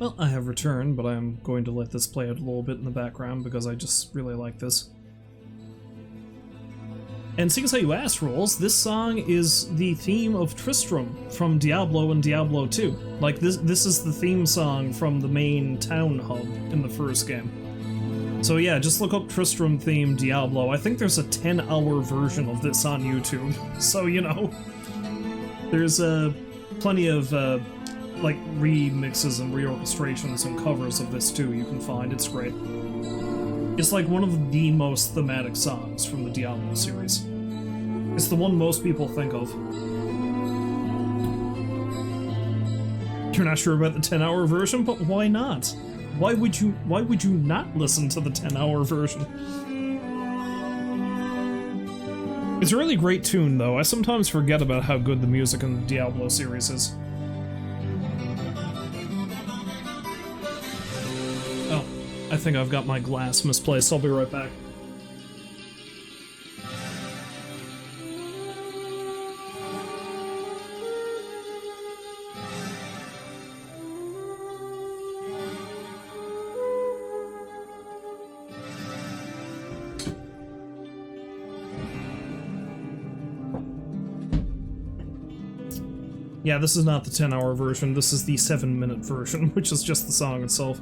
Well, I have returned, but I'm going to let this play out a little bit in the background because I just really like this. And seeing as how you asked, Rolls, this song is the theme of Tristram from Diablo and Diablo 2. Like, this is the theme song from the main town hub in the first game. So yeah, just look up Tristram theme Diablo. I think there's a 10-hour version of this on YouTube. So, you know, there's plenty of like remixes and reorchestrations and covers of this too you can find. It's great. It's like one of the most thematic songs from the Diablo series. It's the one most people think of. You're not sure about the 10-hour version, but why not? Why would you not listen to the 10-hour version? It's a really great tune though. I sometimes forget about how good the music in the Diablo series is. I think I've got my glass misplaced. I'll be right back. Yeah, this is not the 10-hour version, this is the 7-minute version, which is just the song itself.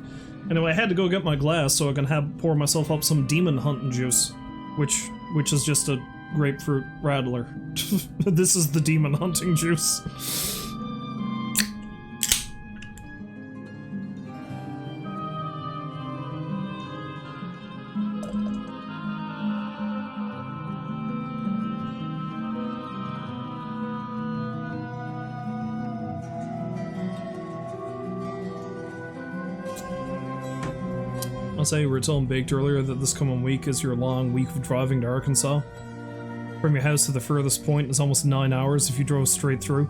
Anyway, I had to go get my glass so I can pour myself up some demon hunting juice, which is just a grapefruit rattler. This is the demon hunting juice. I'll say you were telling Baked earlier that this coming week is your long week of driving to Arkansas. From your house to the furthest point is almost 9 hours if you drove straight through.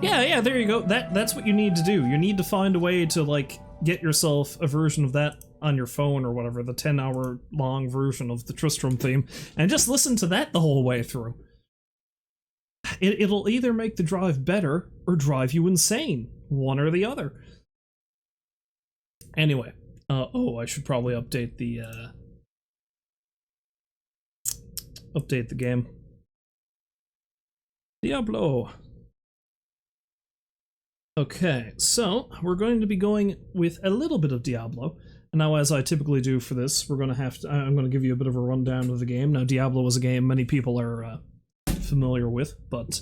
Yeah, there you go. That's what you need to do. You need to find a way to, like, get yourself a version of that on your phone or whatever, the 10-hour long version of the Tristram theme, and just listen to that the whole way through. It'll either make the drive better or drive you insane. One or the other. Anyway, I should probably update the game. Diablo. Okay, so we're going to be going with a little bit of Diablo. And now, as I typically do for this, I'm going to give you a bit of a rundown of the game. Now, Diablo is a game many people are familiar with, but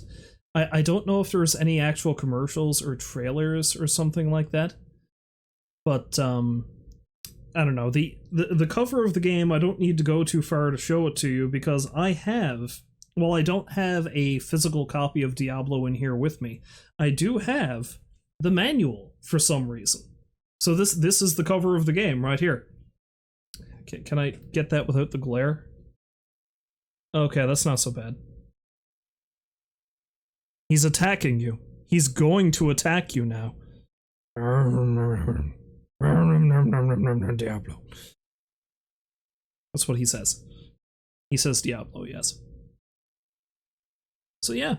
I don't know if there's any actual commercials or trailers or something like that. But, I don't know, the cover of the game, I don't need to go too far to show it to you, because I don't have a physical copy of Diablo in here with me, I do have the manual for some reason. So this is the cover of the game right here. Okay, can I get that without the glare? Okay, that's not so bad. He's attacking you. He's going to attack you now. Diablo. That's what he says. He says Diablo, yes. So yeah,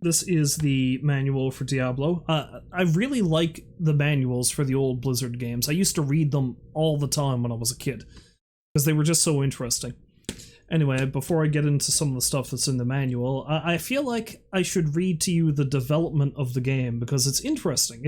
this is the manual for Diablo. I really like the manuals for the old Blizzard games. I used to read them all the time when I was a kid, because they were just so interesting. Anyway, before I get into some of the stuff that's in the manual, I feel like I should read to you the development of the game, because it's interesting.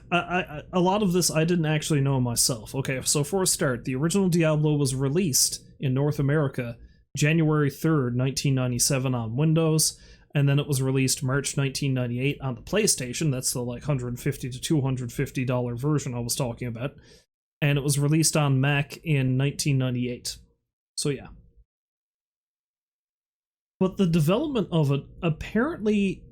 A lot of this I didn't actually know myself. Okay, so for a start, the original Diablo was released in North America January 3rd, 1997 on Windows, and then it was released March 1998 on the PlayStation. That's the like $150 to $250 version I was talking about. And it was released on Mac in 1998. So yeah. But the development of it, apparently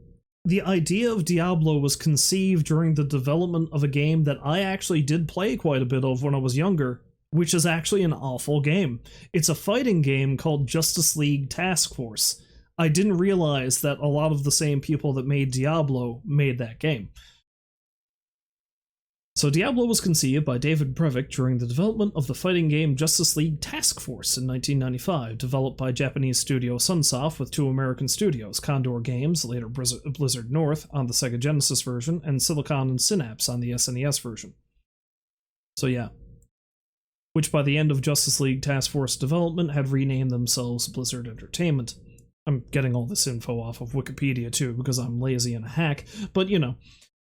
the idea of Diablo was conceived during the development of a game that I actually did play quite a bit of when I was younger, which is actually an awful game. It's a fighting game called Justice League Task Force. I didn't realize that a lot of the same people that made Diablo made that game. So Diablo was conceived by David Brevik during the development of the fighting game Justice League Task Force in 1995, developed by Japanese studio Sunsoft with two American studios, Condor Games, later Blizzard North, on the Sega Genesis version, and Silicon and Synapse on the SNES version. So yeah. Which by the end of Justice League Task Force development had renamed themselves Blizzard Entertainment. I'm getting all this info off of Wikipedia too, because I'm lazy and a hack, but you know.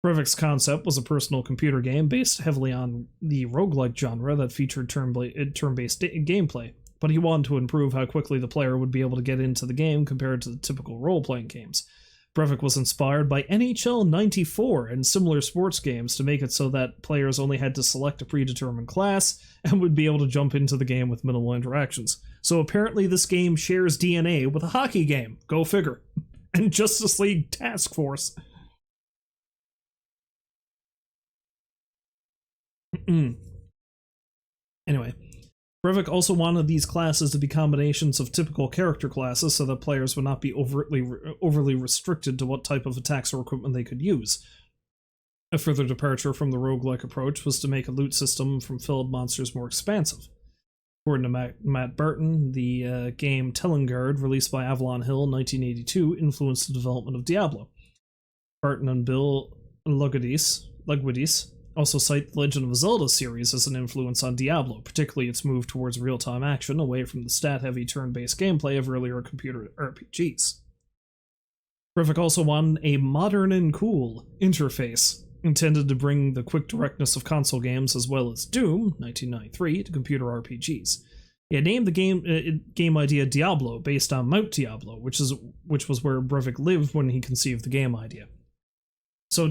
Brevik's concept was a personal computer game based heavily on the roguelike genre that featured turn-based gameplay, but he wanted to improve how quickly the player would be able to get into the game compared to the typical role-playing games. Brevik was inspired by NHL 94 and similar sports games to make it so that players only had to select a predetermined class and would be able to jump into the game with minimal interactions. So apparently this game shares DNA with a hockey game, go figure, and Justice League Task Force. Anyway, Brevik also wanted these classes to be combinations of typical character classes so that players would not be overly restricted to what type of attacks or equipment they could use. A further departure from the roguelike approach was to make a loot system from filled monsters more expansive. According to Matt Burton, the game Telengard, released by Avalon Hill in 1982, influenced the development of Diablo. Burton and Bill Lugudis also cite the Legend of Zelda series as an influence on Diablo, particularly its move towards real-time action away from the stat-heavy turn-based gameplay of earlier computer RPGs. Brevik also wanted a modern and cool interface, intended to bring the quick directness of console games as well as Doom, 1993, to computer RPGs. He had named the game idea Diablo, based on Mount Diablo, which was where Brevik lived when he conceived the game idea. So,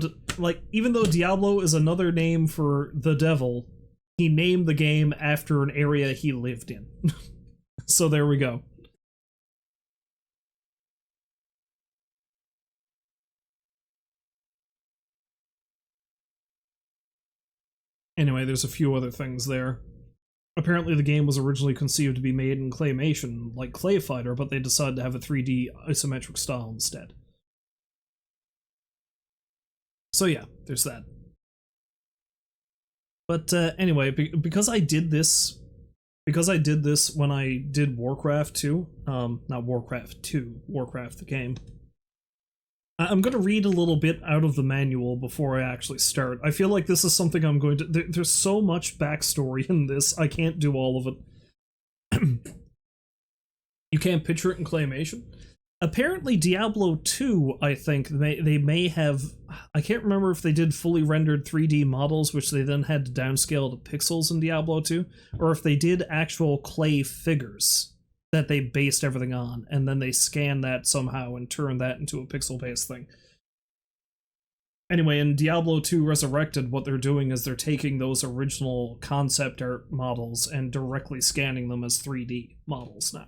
even though Diablo is another name for the devil, he named the game after an area he lived in. So there we go. Anyway, there's a few other things there. Apparently the game was originally conceived to be made in claymation, like Clay Fighter, but they decided to have a 3D isometric style instead. So yeah, there's that. But anyway, because I did this when I did Warcraft 2, not Warcraft 2, Warcraft the game, I'm going to read a little bit out of the manual before I actually start. I feel like this is something I'm going to... There's so much backstory in this, I can't do all of it. You can't picture it in claymation? Apparently Diablo 2, I think, they may have... I can't remember if they did fully rendered 3D models, which they then had to downscale to pixels in Diablo 2, or if they did actual clay figures that they based everything on, and then they scanned that somehow and turned that into a pixel-based thing. Anyway, in Diablo 2 Resurrected, what they're doing is they're taking those original concept art models and directly scanning them as 3D models now.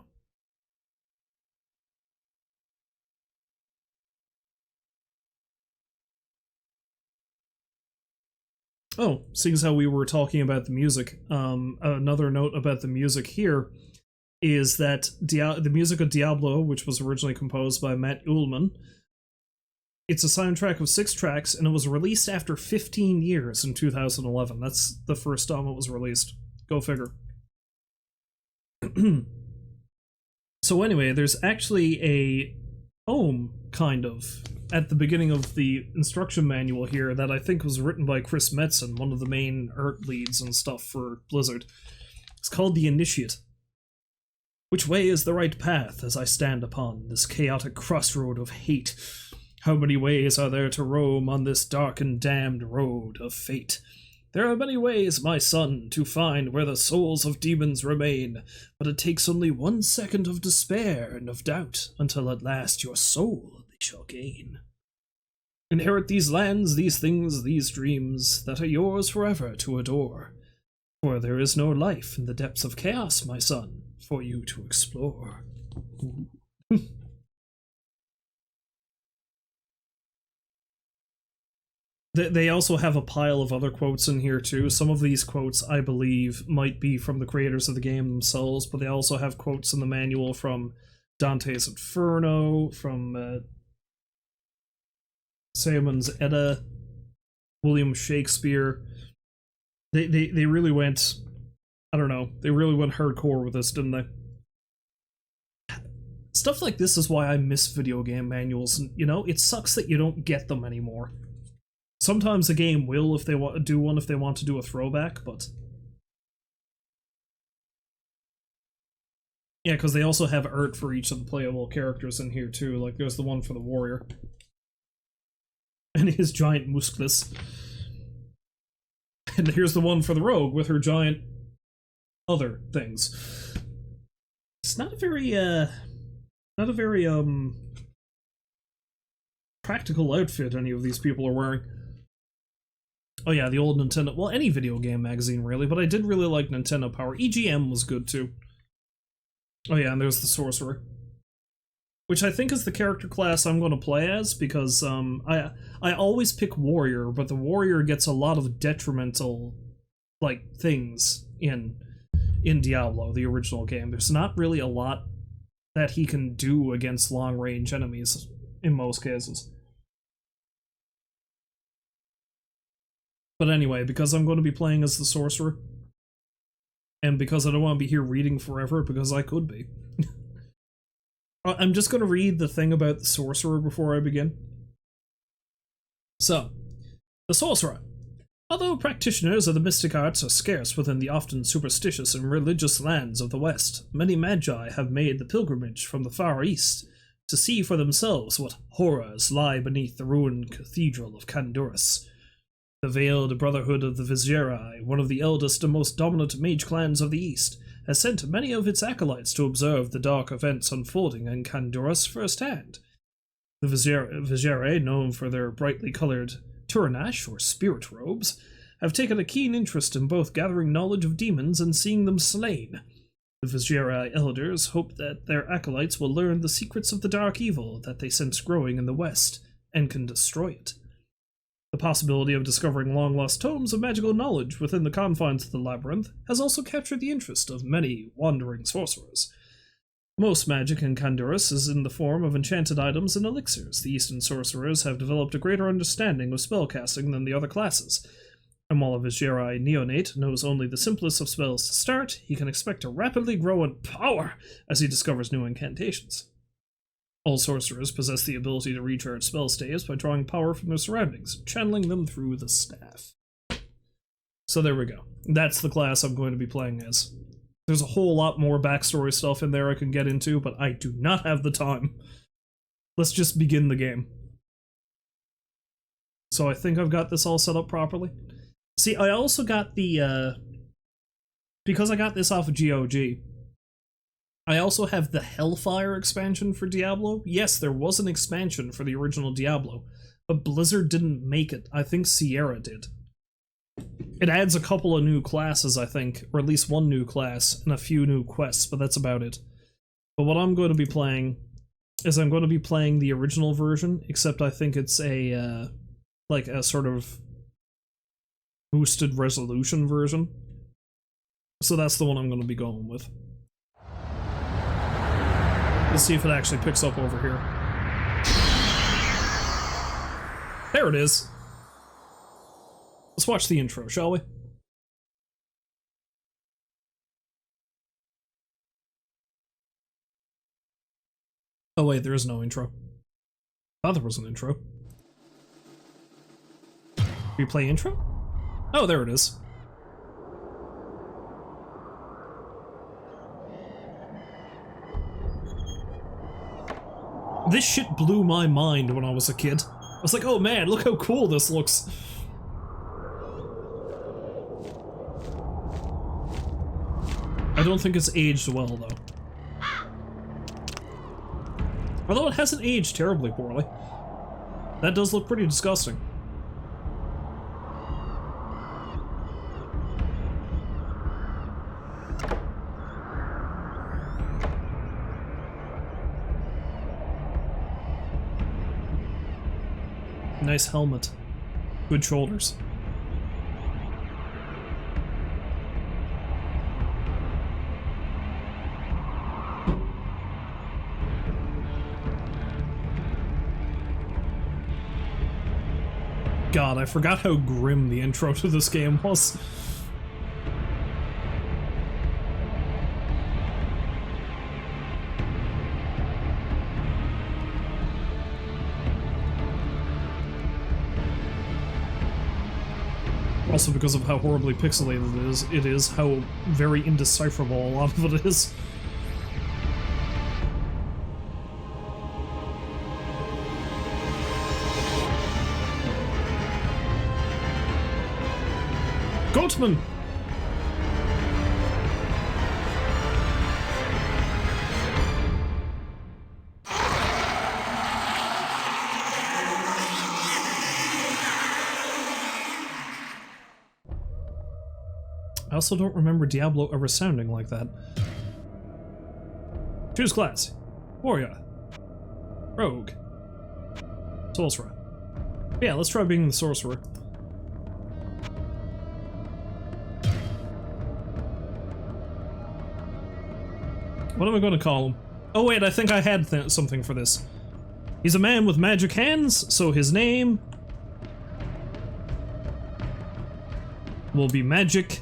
Oh, seeing as how we were talking about the music, another note about the music here is that the music of Diablo, which was originally composed by Matt Uelmen, it's a soundtrack of 6 tracks, and it was released after 15 years in 2011. That's the first time it was released. Go figure. So anyway, there's actually a poem, kind of, at the beginning of the instruction manual here that I think was written by Chris Metzen, one of the main art leads and stuff for Blizzard. It's called The Initiate. Which way is the right path as I stand upon this chaotic crossroad of hate? How many ways are there to roam on this dark and damned road of fate? There are many ways, my son, to find where the souls of demons remain, but it takes only 1 second of despair and of doubt until at last your soul they shall gain. Inherit these lands, these things, these dreams, that are yours forever to adore. For there is no life in the depths of chaos, my son, for you to explore. They also have a pile of other quotes in here too. Some of these quotes, I believe, might be from the creators of the game themselves, but they also have quotes in the manual from Dante's Inferno, from Symonds Edda, William Shakespeare. They really went, I don't know, they really went hardcore with this, didn't they? Stuff like this is why I miss video game manuals, and, you know, it sucks that you don't get them anymore. Sometimes a game will if they want to do one, if they want to do a throwback, but... Yeah, because they also have art for each of the playable characters in here, too. Like, there's the one for the warrior. And his giant muscles. And here's the one for the rogue with her giant other things. It's not a very, practical outfit any of these people are wearing. Oh yeah, the old Nintendo, well, any video game magazine really, but I did really like Nintendo Power. EGM was good too. Oh yeah, and there's the Sorcerer. Which I think is the character class I'm going to play as, because I always pick Warrior, but the Warrior gets a lot of detrimental, like, things in Diablo, the original game. There's not really a lot that he can do against long-range enemies, in most cases. But anyway, because I'm going to be playing as the Sorcerer, and because I don't want to be here reading forever, because I could be. I'm just going to read the thing about the Sorcerer before I begin. So, the Sorcerer. Although practitioners of the mystic arts are scarce within the often superstitious and religious lands of the West, many magi have made the pilgrimage from the far East to see for themselves what horrors lie beneath the ruined cathedral of Kandurus. The veiled Brotherhood of the Vizieri, one of the eldest and most dominant mage clans of the East, has sent many of its acolytes to observe the dark events unfolding in Kandurus firsthand. The Vizieri, known for their brightly coloured Turanash, or spirit robes, have taken a keen interest in both gathering knowledge of demons and seeing them slain. The Vizieri elders hope that their acolytes will learn the secrets of the dark evil that they sense growing in the West, and can destroy it. The possibility of discovering long-lost tomes of magical knowledge within the confines of the labyrinth has also captured the interest of many wandering sorcerers. Most magic in Kandurus is in the form of enchanted items and elixirs. The Eastern sorcerers have developed a greater understanding of spellcasting than the other classes, and while a Vizieri neonate knows only the simplest of spells to start, he can expect to rapidly grow in power as he discovers new incantations. All sorcerers possess the ability to recharge spell staves by drawing power from their surroundings, channeling them through the staff. So there we go. That's the class I'm going to be playing as. There's a whole lot more backstory stuff in there I can get into, but I do not have the time. Let's just begin the game. So I think I've got this all set up properly. See, I also got the, because I got this off of GOG, I also have the Hellfire expansion for Diablo. Yes, there was an expansion for the original Diablo, but Blizzard didn't make it. I think Sierra did. It adds a couple of new classes, I think, or at least one new class, and a few new quests, but that's about it. But what I'm going to be playing is I'm going to be playing the original version, except I think it's a, like a sort of boosted resolution version. So that's the one I'm going to be going with. Let's see if it actually picks up over here. There it is. Let's watch the intro, shall we? Oh wait, there is no intro. I thought there was an intro. We play intro? Oh, there it is. This shit blew my mind when I was a kid. I was like, oh man, look how cool this looks. I don't think it's aged well, though. Although it hasn't aged terribly poorly. That does look pretty disgusting. Nice helmet. Good shoulders. God, I forgot how grim the intro to this game was. Also because of how horribly pixelated it is how very indecipherable a lot of it is. Goatman! I also don't remember Diablo ever sounding like that. Choose class. Warrior. Rogue. Sorcerer. Yeah, let's try being the sorcerer. What am I going to call him? Oh wait, I think I had something for this. He's a man with magic hands, so his name will be Magic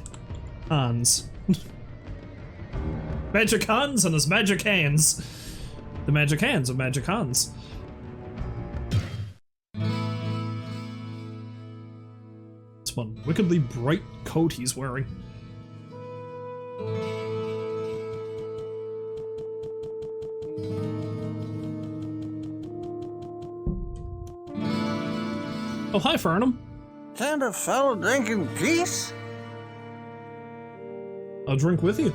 Hans. Magic Hans and his magic hands. The magic hands of Magic Hans. It's one wickedly bright coat he's wearing. Oh, hi, Farnham. Can't a fellow drink in peace? I'll drink with you.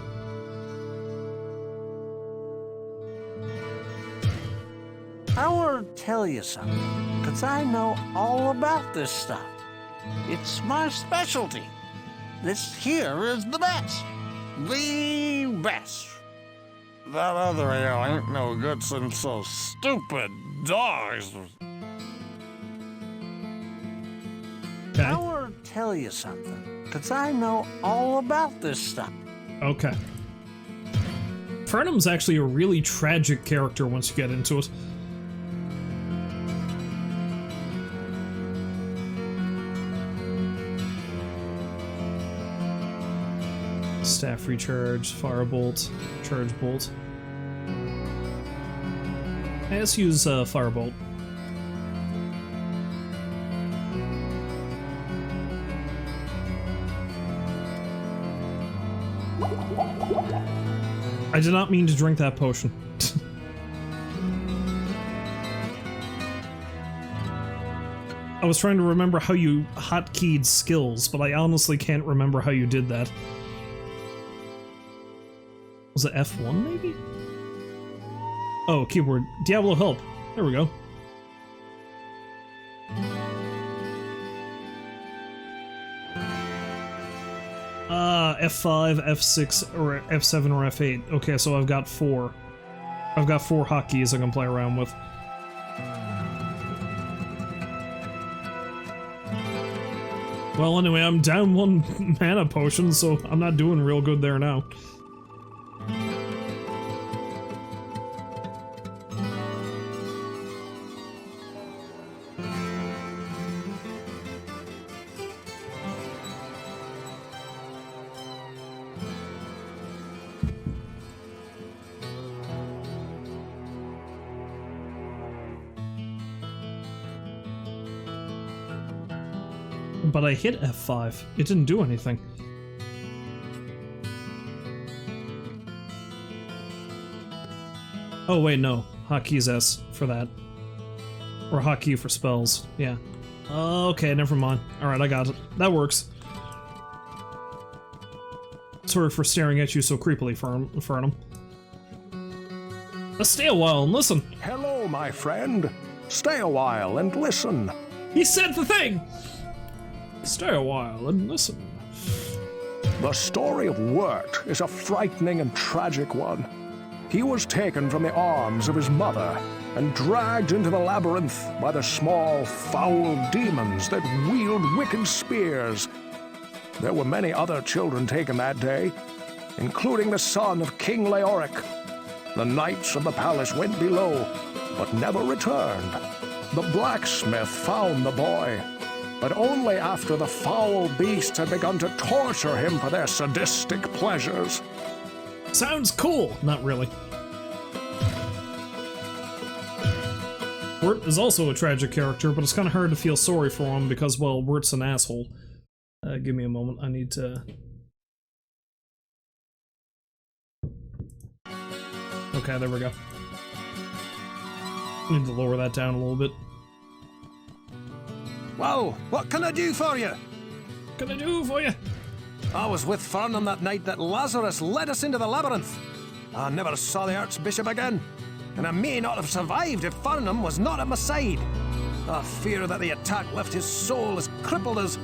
I want to tell you something, because I know all about this stuff. It's my specialty. This here is the best. The best. That other ale ain't no good since those stupid dogs. Okay. I want to tell you something, because I know all about this stuff. Okay. Farnham's actually a really tragic character once you get into it. Staff recharge, firebolt, charge bolt. Hey, let's use firebolt. I did not mean to drink that potion. I was trying to remember how you hotkeyed skills, but I honestly can't remember how you did that. Was it F1 maybe? Oh, keyboard. Diablo help. There we go. F5, F6, or F7 or F8. Okay, so I've got 4. I've got 4 hotkeys I can play around with. Well, anyway, I'm down 1 mana potion, so I'm not doing real good there now. But I hit F5. It didn't do anything. Oh wait, no. Hotkey's S for that. Or hotkey for spells. Yeah. Okay, never mind. Alright, I got it. That works. Sorry for staring at you so creepily, Farnham. Let's stay a while and listen. Hello, my friend. Stay a while and listen. He said the thing! Stay a while and listen. The story of Wirt is a frightening and tragic one. He was taken from the arms of his mother and dragged into the labyrinth by the small, foul demons that wield wicked spears. There were many other children taken that day, including the son of King Leoric. The knights of the palace went below, but never returned. The blacksmith found the boy, but only after the foul beasts had begun to torture him for their sadistic pleasures. Sounds cool! Not really. Wirt is also a tragic character, but it's kind of hard to feel sorry for him because, well, Wirt's an asshole. Give me a moment, I need to... Okay, there we go. Need to lower that down a little bit. Well, what can I do for you? What can I do for you? I was with Fern on that night that Lazarus led us into the labyrinth. I never saw the Archbishop again, and I may not have survived if Farnham was not at my side. I fear that the attack left his soul as crippled as...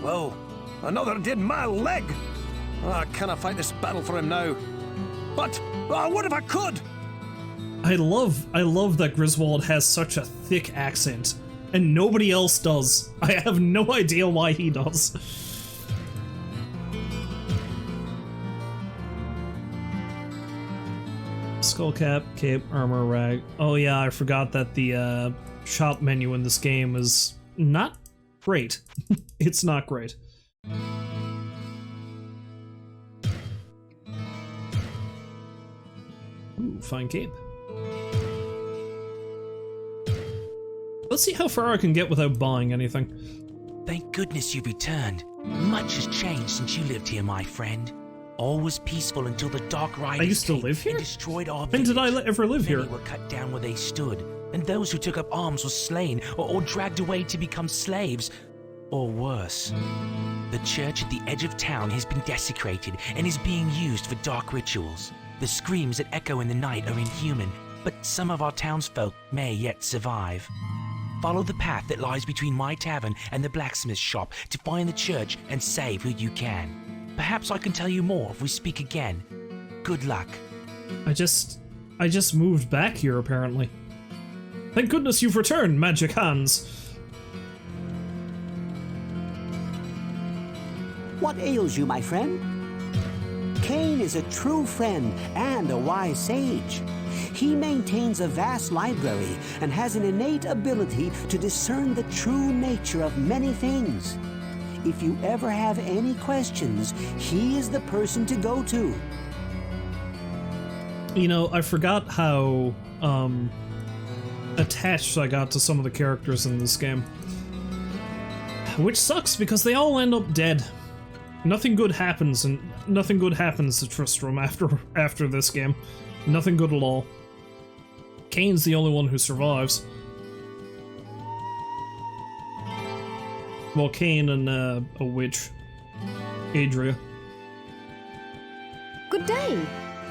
well, another did my leg. I cannot fight this battle for him now. But, what if I could? I love that Griswold has such a thick accent, and nobody else does. I have no idea why he does. Skull cap, cape, armor, rag. Oh yeah, I forgot that the shop menu in this game is not great. It's not great. Ooh, fine cape. Let's see how far I can get without buying anything. Thank goodness you've returned. Much has changed since you lived here, my friend. All was peaceful until the Dark Riders I used to came live here? and destroyed our When did I village. ever live Many here? were cut down where they stood, and those who took up arms were slain or dragged away to become slaves, or worse. The church at the edge of town has been desecrated and is being used for dark rituals. The screams that echo in the night are inhuman, but some of our townsfolk may yet survive. Follow the path that lies between my tavern and the blacksmith's shop to find the church and save who you can. Perhaps I can tell you more if we speak again. Good luck. I just moved back here, apparently. Thank goodness you've returned, Magic Hands. What ails you, my friend? Cain is a true friend and a wise sage. He maintains a vast library and has an innate ability to discern the true nature of many things. If you ever have any questions, he is the person to go to. You know, I forgot how attached I got to some of the characters in this game. Which sucks because they all end up dead. Nothing good happens, and nothing good happens to Tristram after this game. Nothing good at all. Cain's the only one who survives. Well, Cain and a witch, Adria. Good day.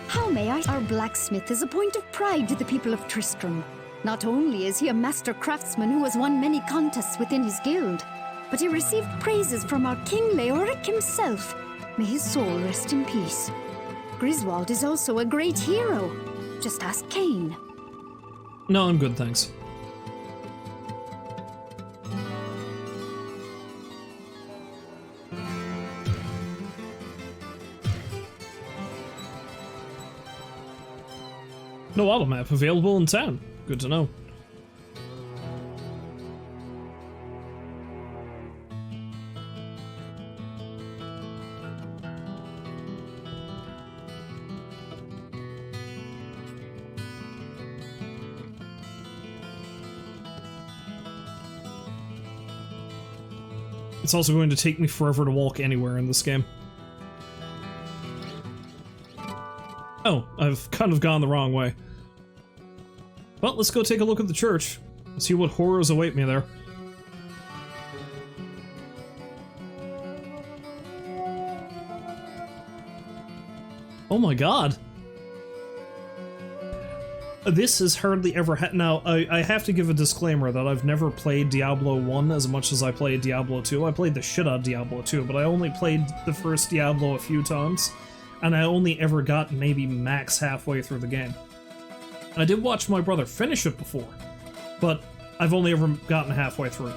How may I? Our blacksmith is a point of pride to the people of Tristram. Not only is he a master craftsman who has won many contests within his guild, but he received praises from our King Leoric himself. May his soul rest in peace. Griswold is also a great hero. Just ask Cain. No, I'm good, thanks. No auto map available in town. Good to know. It's also going to take me forever to walk anywhere in this game. Oh, I've kind of gone the wrong way. Well, let's go take a look at the church. See what horrors await me there. Oh my god. This has hardly ever now, I have to give a disclaimer that I've never played Diablo 1 as much as I played Diablo 2. I played the shit out of Diablo 2, but I only played the first Diablo a few times, and I only ever got maybe max halfway through the game. I did watch my brother finish it before, but I've only ever gotten halfway through.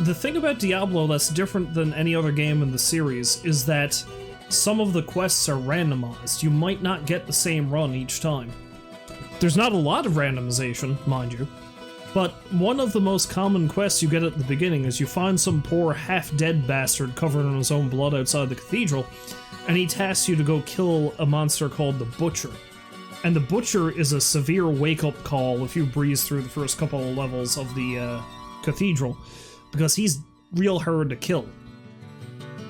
The thing about Diablo that's different than any other game in the series is that some of the quests are randomized. You might not get the same run each time. There's not a lot of randomization, mind you, but one of the most common quests you get at the beginning is you find some poor half-dead bastard covered in his own blood outside the cathedral, and he tasks you to go kill a monster called the Butcher. And the Butcher is a severe wake-up call if you breeze through the first couple of levels of the cathedral, because he's real hard to kill.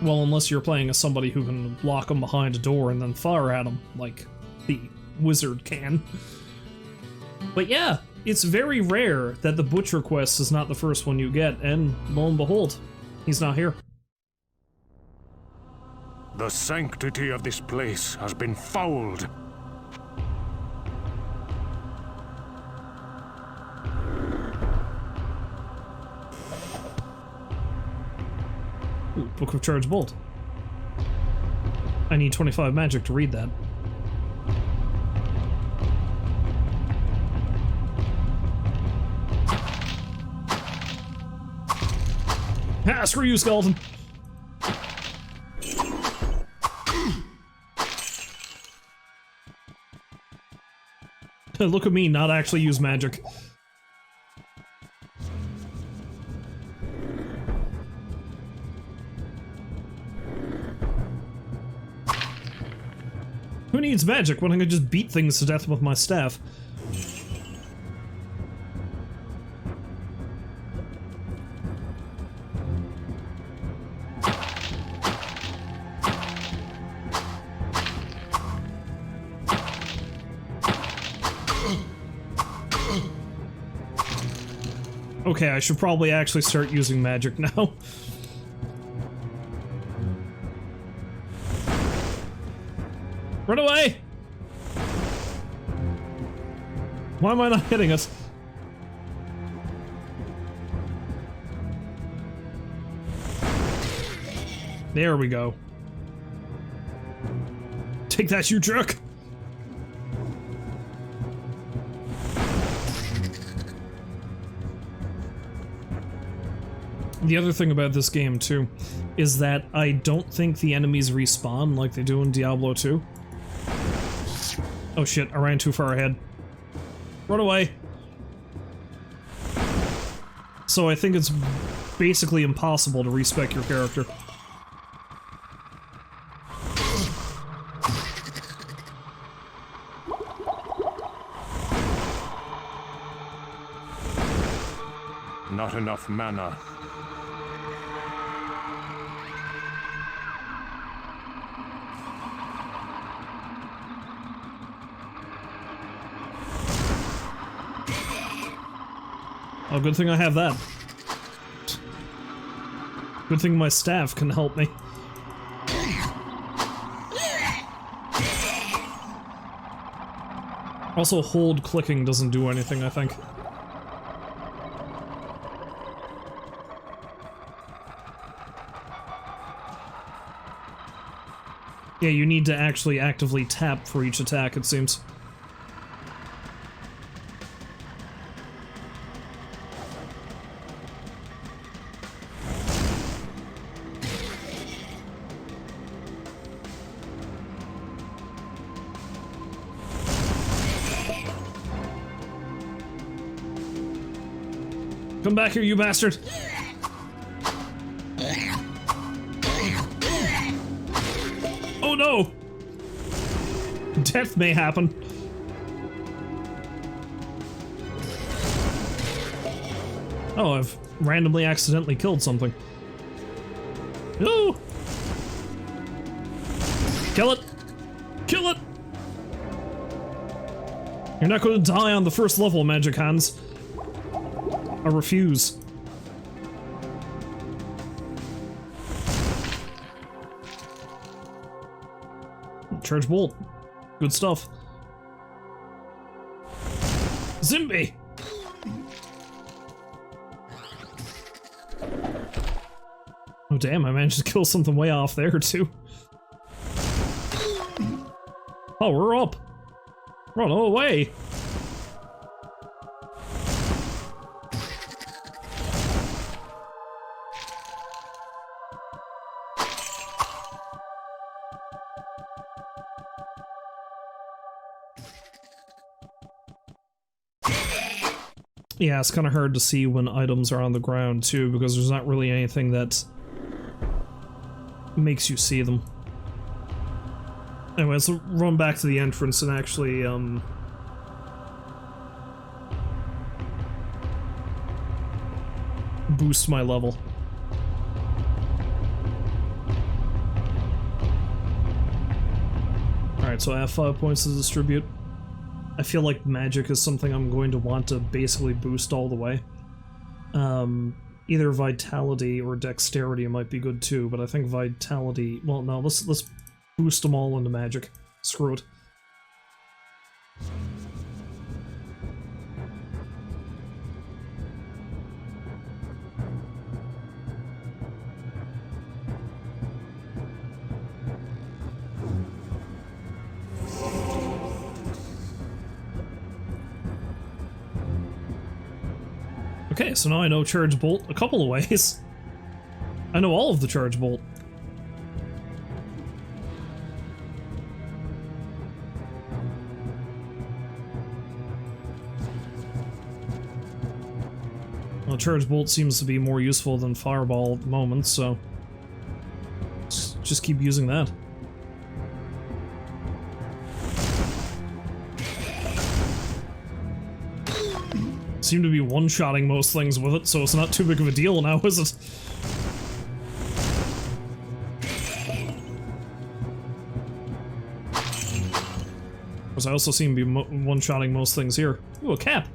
Well, unless you're playing as somebody who can lock them behind a door and then fire at them, like the wizard can. But yeah, it's very rare that the Butcher quest is not the first one you get, and lo and behold, he's not here. The sanctity of this place has been fouled. Ooh, Book of Charged Bolt. I need 25 magic to read that. Ah, screw you, skeleton! Look at me not actually use magic. Who needs magic when I can just beat things to death with my staff? Okay, I should probably actually start using magic now. Run away! Why am I not hitting us? There we go. Take that, you jerk! The other thing about this game, too, is that I don't think the enemies respawn like they do in Diablo 2. Oh shit, I ran too far ahead. Run away! So I think it's basically impossible to respec your character. Not enough mana. Oh, good thing I have that. Good thing my staff can help me. Also, hold clicking doesn't do anything, I think. Yeah, you need to actually actively tap for each attack, it seems. Come back here, you bastard! Oh no! Death may happen. Oh, I've randomly accidentally killed something. No! Kill it! Kill it! You're not going to die on the first level, Magic Hands. I refuse. Charge Bolt. Good stuff. Zimby! Oh damn, I managed to kill something way off there too. Oh, we're up! Run away! Yeah, it's kind of hard to see when items are on the ground, too, because there's not really anything that makes you see them. Anyway, let's run back to the entrance and actually, boost my level. Alright, so I have 5 points to distribute. I feel like magic is something I'm going to want to basically boost all the way. Either vitality or dexterity might be good too, but I think vitality... Well, no, let's boost them all into magic. Screw it. Okay, so now I know Charge Bolt a couple of ways. I know all of the Charge Bolt. Well, Charge Bolt seems to be more useful than Fireball at the moment, so just keep using that. Seem to be one-shotting most things with it, so it's not too big of a deal now, is it? Because I also seem to be one-shotting most things here. Ooh, a cap!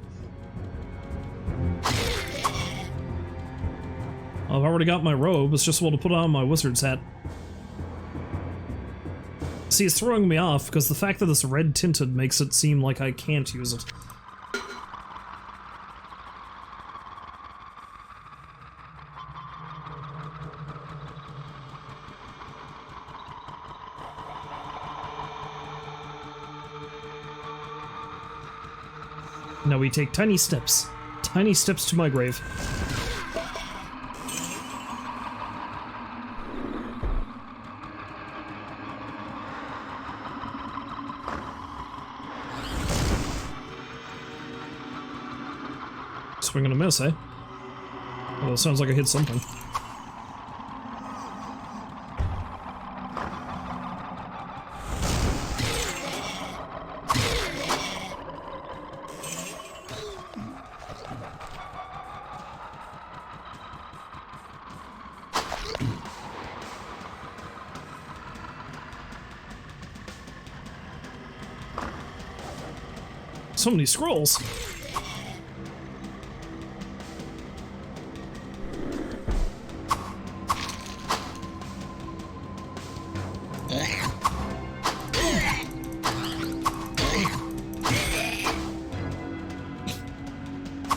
I've already got my robe, it's just well to put on my wizard's hat. See, it's throwing me off, because the fact that it's red-tinted makes it seem like I can't use it. Now we take tiny steps to my grave. Swing and a miss, eh? Well, it sounds like I hit something. So many scrolls.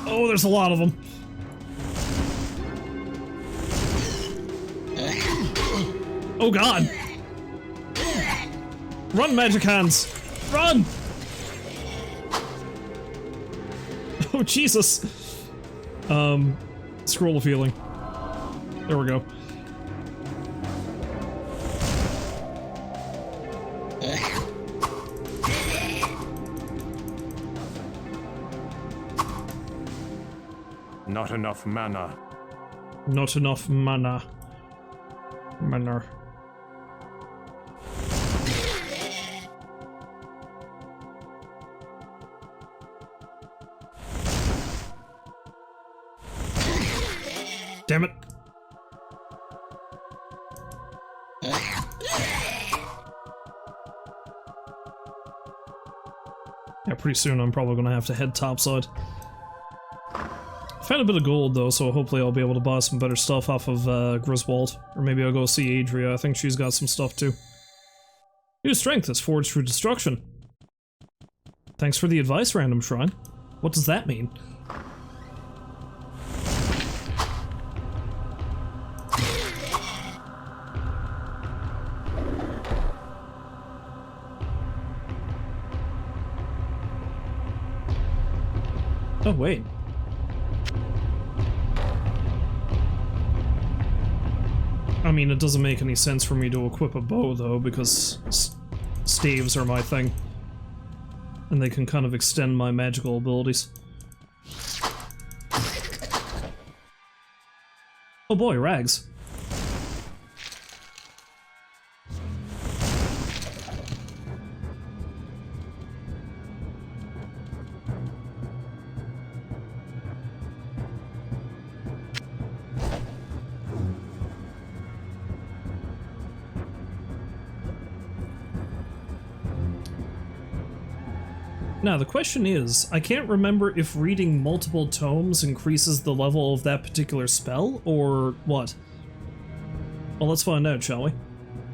Oh, there's a lot of them. Oh god. Run, Magic Hands! Run! Oh, Jesus. Scroll of healing. There we go. Not enough mana. Not enough mana. Mana. Damn it. Yeah, pretty soon I'm probably gonna have to head topside. Found a bit of gold though, so hopefully I'll be able to buy some better stuff off of Griswold. Or maybe I'll go see Adria, I think she's got some stuff too. New strength is forged through destruction. Thanks for the advice, Random Shrine. What does that mean? Oh, wait. I mean, it doesn't make any sense for me to equip a bow, though, because staves are my thing. And they can kind of extend my magical abilities. Oh boy, rags. Now, the question is, I can't remember if reading multiple tomes increases the level of that particular spell, or what? Well, let's find out, shall we?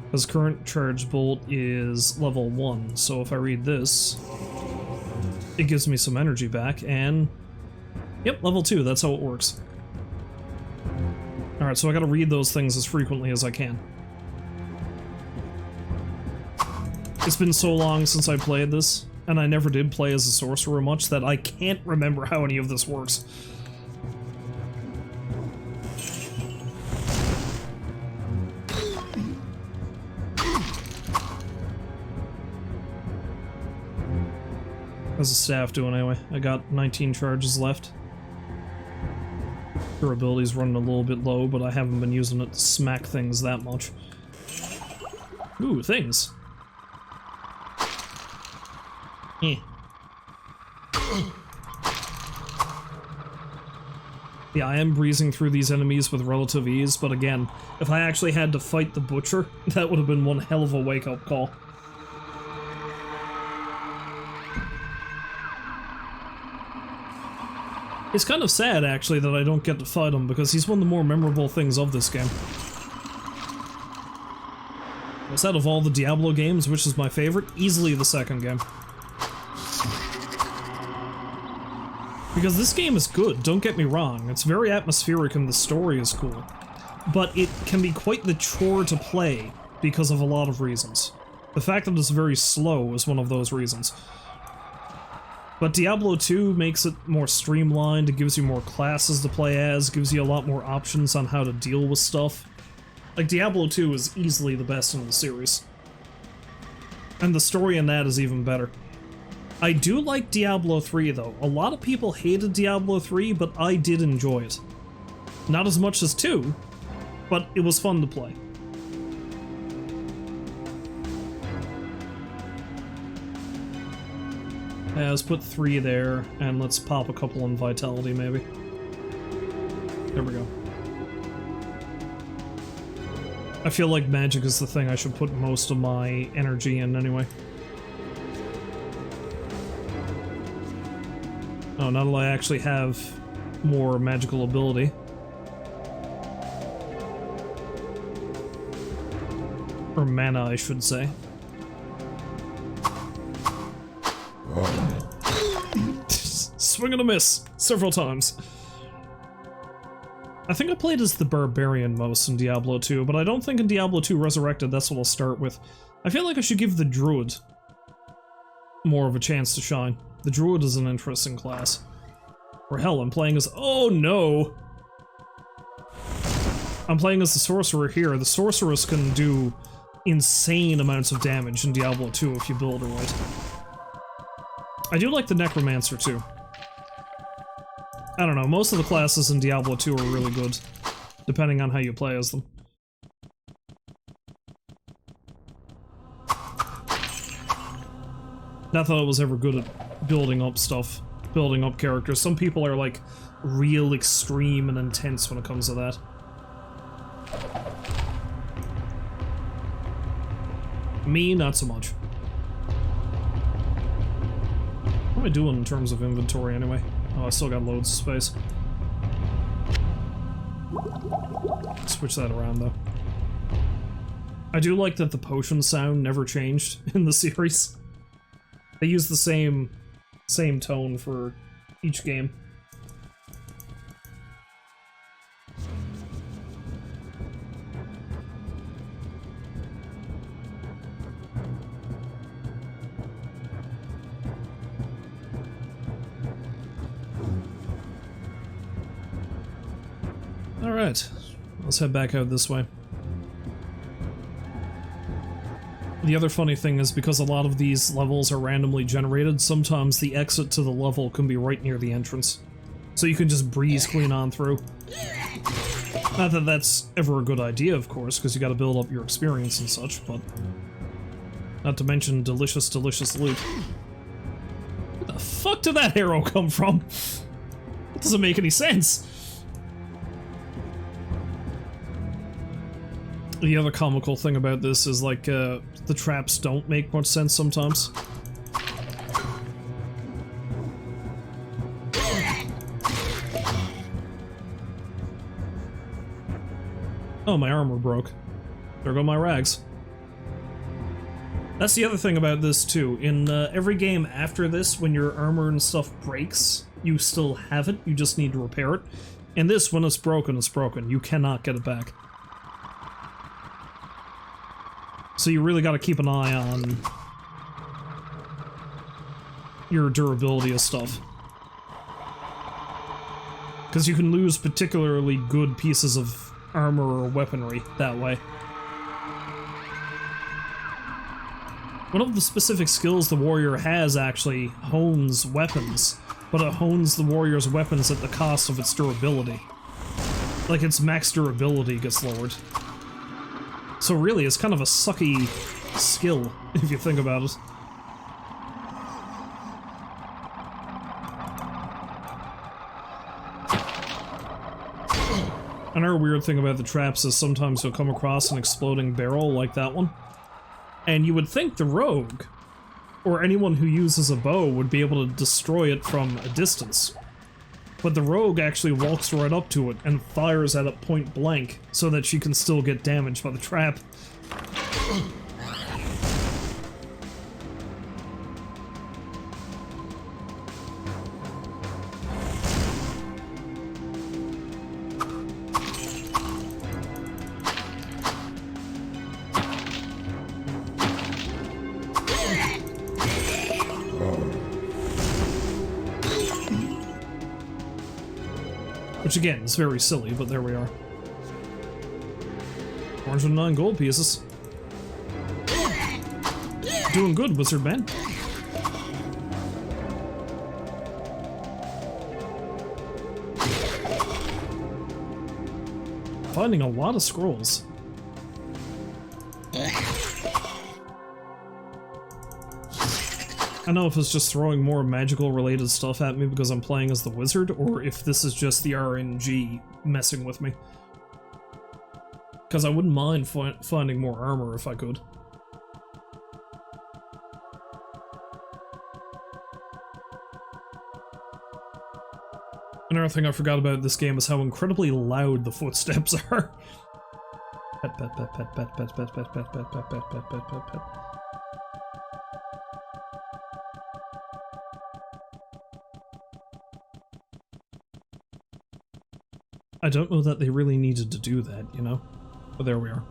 Because current charge bolt is level 1, so if I read this, it gives me some energy back, and... Yep, level 2, that's how it works. Alright, so I gotta read those things as frequently as I can. It's been so long since I played this, and I never did play as a sorcerer much, that I can't remember how any of this works. How's the staff doing anyway? I got 19 charges left. Durability's running a little bit low, but I haven't been using it to smack things that much. Ooh, things. Eh. Yeah, I am breezing through these enemies with relative ease, but again, if I actually had to fight the Butcher, that would have been one hell of a wake-up call. It's kind of sad, actually, that I don't get to fight him, because he's one of the more memorable things of this game. Out of all the Diablo games, which is my favorite? Easily the second game. Because this game is good, don't get me wrong. It's very atmospheric and the story is cool. But it can be quite the chore to play because of a lot of reasons. The fact that it's very slow is one of those reasons. But Diablo 2 makes it more streamlined, it gives you more classes to play as, gives you a lot more options on how to deal with stuff. Like, Diablo 2 is easily the best in the series. And the story in that is even better. I do like Diablo 3 though. A lot of people hated Diablo 3, but I did enjoy it. Not as much as 2, but it was fun to play. Yeah, let's put 3 there, and let's pop a couple on Vitality, maybe. There we go. I feel like magic is the thing I should put most of my energy in, anyway. Oh, now that I actually have more magical ability. Or mana, I should say. Swing and a miss several times. I think I played as the Barbarian most in Diablo 2, but I don't think in Diablo 2 Resurrected that's what I'll start with. I feel like I should give the Druid more of a chance to shine. The Druid is an interesting class. Or hell, I'm playing as— oh no! I'm playing as the Sorcerer here. The Sorceress can do insane amounts of damage in Diablo 2 if you build her right. I do like the Necromancer too. I don't know, most of the classes in Diablo 2 are really good, depending on how you play as them. Not that I was ever good at building up stuff, building up characters. Some people are like real extreme and intense when it comes to that. Me, not so much. What am I doing in terms of inventory anyway? Oh, I still got loads of space. Switch that around though. I do like that the potion sound never changed in the series. They use the same tone for each game. Alright, let's head back out this way. The other funny thing is, because a lot of these levels are randomly generated, sometimes the exit to the level can be right near the entrance. So you can just breeze clean on through. Not that that's ever a good idea, of course, because you gotta build up your experience and such, but... not to mention delicious, delicious loot. Where the fuck did that arrow come from? That doesn't make any sense. The other comical thing about this is, like, the traps don't make much sense sometimes. Oh, my armor broke. There go my rags. That's the other thing about this, too. In every game after this, when your armor and stuff breaks, you still have it, you just need to repair it. In this, when it's broken, it's broken. You cannot get it back. So you really gotta keep an eye on your durability of stuff. Because you can lose particularly good pieces of armor or weaponry that way. One of the specific skills the warrior has actually hones weapons, but it hones the warrior's weapons at the cost of its durability. Like, its max durability gets lowered. So really, it's kind of a sucky skill, if you think about it. Another weird thing about the traps is sometimes you'll come across an exploding barrel like that one. And you would think the rogue, or anyone who uses a bow, would be able to destroy it from a distance. But the rogue actually walks right up to it and fires at it point blank, so that she can still get damaged by the trap. Which again is very silly, but there we are. 409 gold pieces. Doing good, wizard man. Finding a lot of scrolls. I don't know if it's just throwing more magical related stuff at me because I'm playing as the wizard, or if this is just the RNG messing with me. Because I wouldn't mind finding more armor if I could. Another thing I forgot about this game is how incredibly loud the footsteps are. Pet, pet, pet, pet, pet, pet, pet, pet, pet, pet, pet, pet, pet, pet, pet, pet. I don't know that they really needed to do that, you know? But there we are.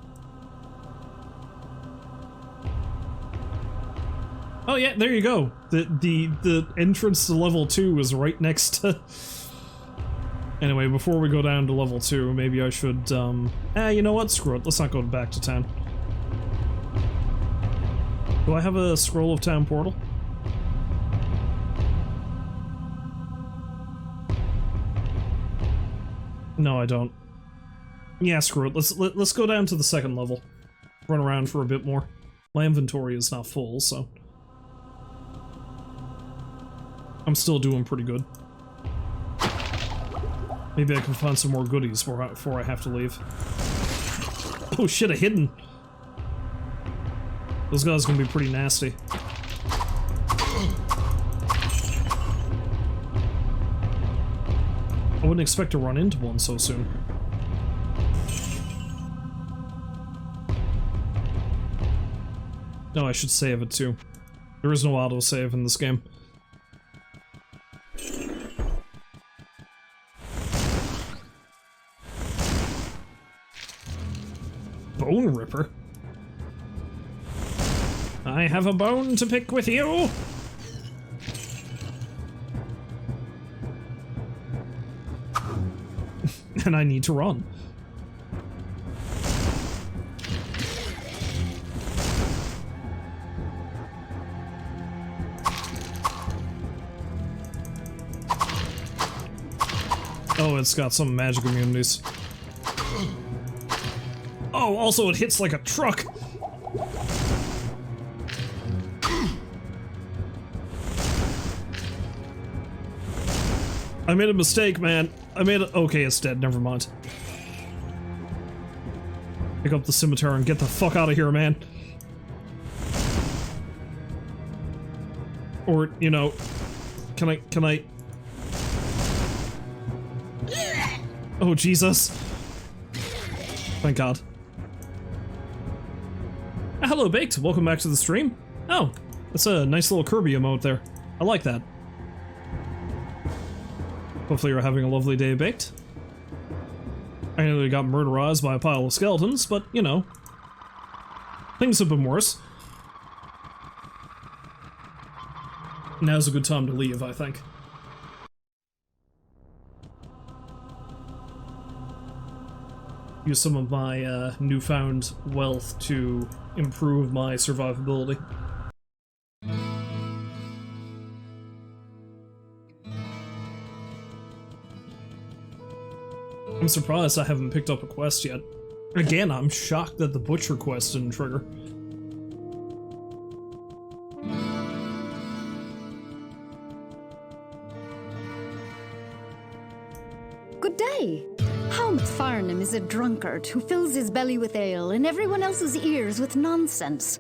Oh yeah, there you go. The entrance to level 2 is right next to... Anyway, before we go down to level 2, maybe I should, you know what? Screw it. Let's not go back to town. Do I have a Scroll of Town portal? No, I don't. Yeah, screw it. Let's go down to the second level. Run around for a bit more. My inventory is not full, so I'm still doing pretty good. Maybe I can find some more goodies before I have to leave. Oh shit, a hidden! Those guys are gonna be pretty nasty. I wouldn't expect to run into one so soon. No, I should save it too. There is no autosave in this game. Bone Ripper? I have a bone to pick with you! And I need to run. Oh, it's got some magic immunities. Oh, also it hits like a truck! I made a mistake, man. Okay, it's dead. Never mind. Pick up the scimitar and get the fuck out of here, man. Or, you know... Can I... Oh, Jesus. Thank God. Hello, Baked. Welcome back to the stream. Oh, that's a nice little Kirby emote there. I like that. Hopefully you're having a lovely day, Baked. I nearly got murderized by a pile of skeletons, but, you know, things have been worse. Now's a good time to leave, I think. Use some of my newfound wealth to improve my survivability. I'm surprised I haven't picked up a quest yet. Again, I'm shocked that the butcher quest didn't trigger. Good day. How Farnham is a drunkard who fills his belly with ale and everyone else's ears with nonsense.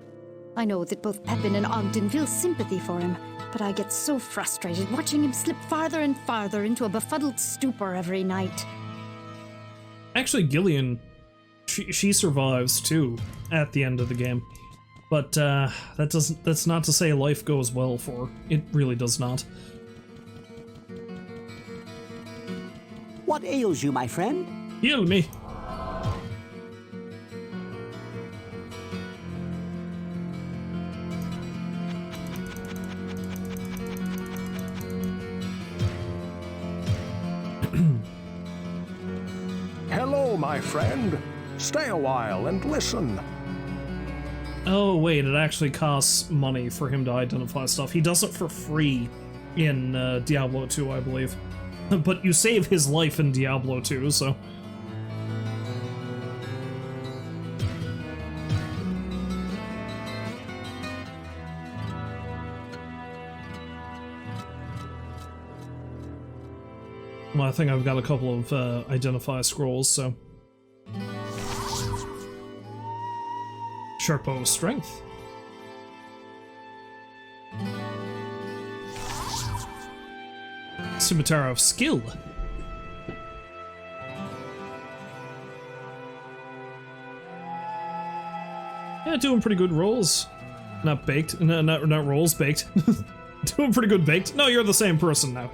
I know that both Pepin and Ogden feel sympathy for him, but I get so frustrated watching him slip farther and farther into a befuddled stupor every night. Actually, Gillian, she survives too at the end of the game, but that's not to say life goes well for her. It really does not. What ails you, my friend? Heal me. Hello, my friend. Stay a while and listen. Oh wait, it actually costs money for him to identify stuff. He does it for free in Diablo 2, I believe. But you save his life in Diablo 2, so... Well, I think I've got a couple of identify scrolls, so... Sharp bow strength. Scimitar of skill. Yeah, doing pretty good rolls. Not baked. No, not rolls, baked. Doing pretty good baked. No, you're the same person now.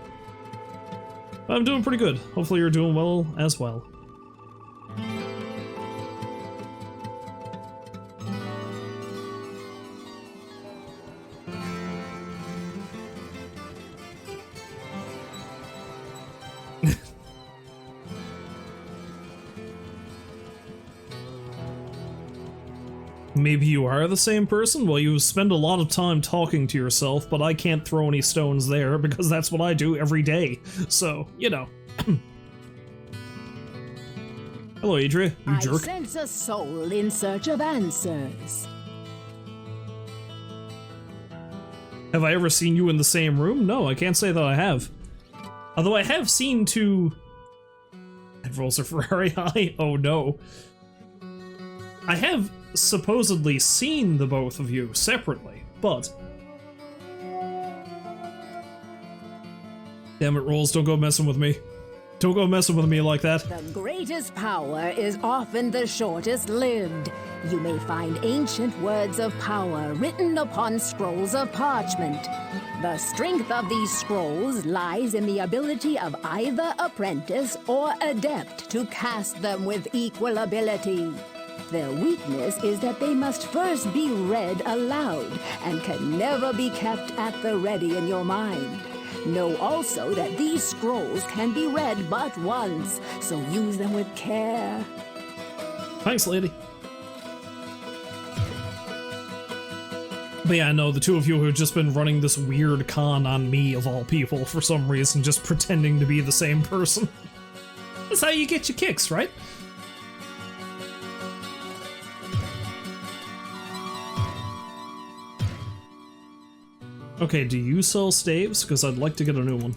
I'm doing pretty good. Hopefully you're doing well as well. Maybe you are the same person? Well, you spend a lot of time talking to yourself, but I can't throw any stones there because that's what I do every day. So, you know. Hello, Adria, you jerk. I sense a soul in search of answers. Have I ever seen you in the same room? No, I can't say that I have. Although I have seen two... That rolls are very high. Oh no. I have supposedly seen the both of you separately, but... Damn it, Rolls, don't go messing with me. Don't go messing with me like that. The greatest power is often the shortest lived. You may find ancient words of power written upon scrolls of parchment. The strength of these scrolls lies in the ability of either apprentice or adept to cast them with equal ability. Their weakness is that they must first be read aloud and can never be kept at the ready in your mind. Know also that these scrolls can be read but once, so use them with care. Thanks, lady. But yeah, no, the two of you have just been running this weird con on me, of all people, for some reason, just pretending to be the same person. That's how you get your kicks, right? Okay, do you sell staves? Because I'd like to get a new one.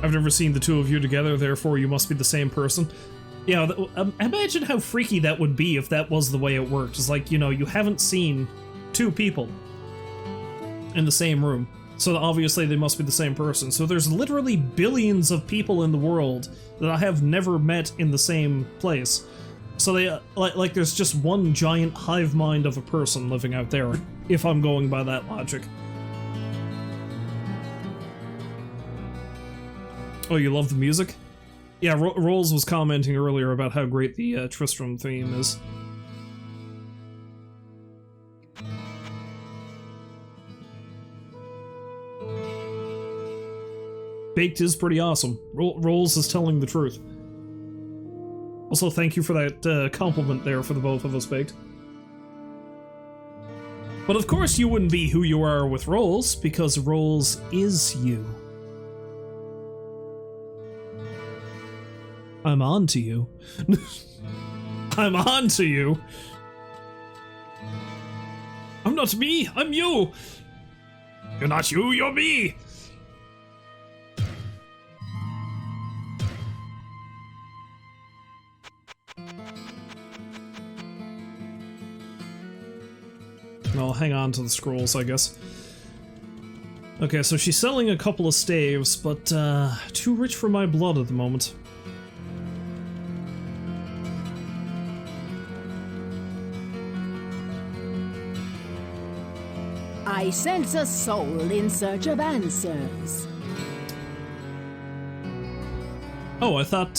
I've never seen the two of you together, therefore you must be the same person. Yeah, imagine how freaky that would be if that was the way it worked. It's like, you know, you haven't seen two people. in the same room. So obviously they must be the same person. So there's literally billions of people in the world that I have never met in the same place. So they like there's just one giant hive mind of a person living out there, if I'm going by that logic. Oh, you love the music? Yeah, Rolls was commenting earlier about how great the Tristram theme is. Baked is pretty awesome. Rolls is telling the truth. Also, thank you for that compliment there for the both of us, Baked. But of course you wouldn't be who you are with Rolls, because Rolls is you. I'm on to you. I'm on to you. I'm not me, I'm you. You're not you, you're me. I'll hang on to the scrolls, I guess. Okay, so she's selling a couple of staves, but too rich for my blood at the moment. I sense a soul in search of answers. Oh, I thought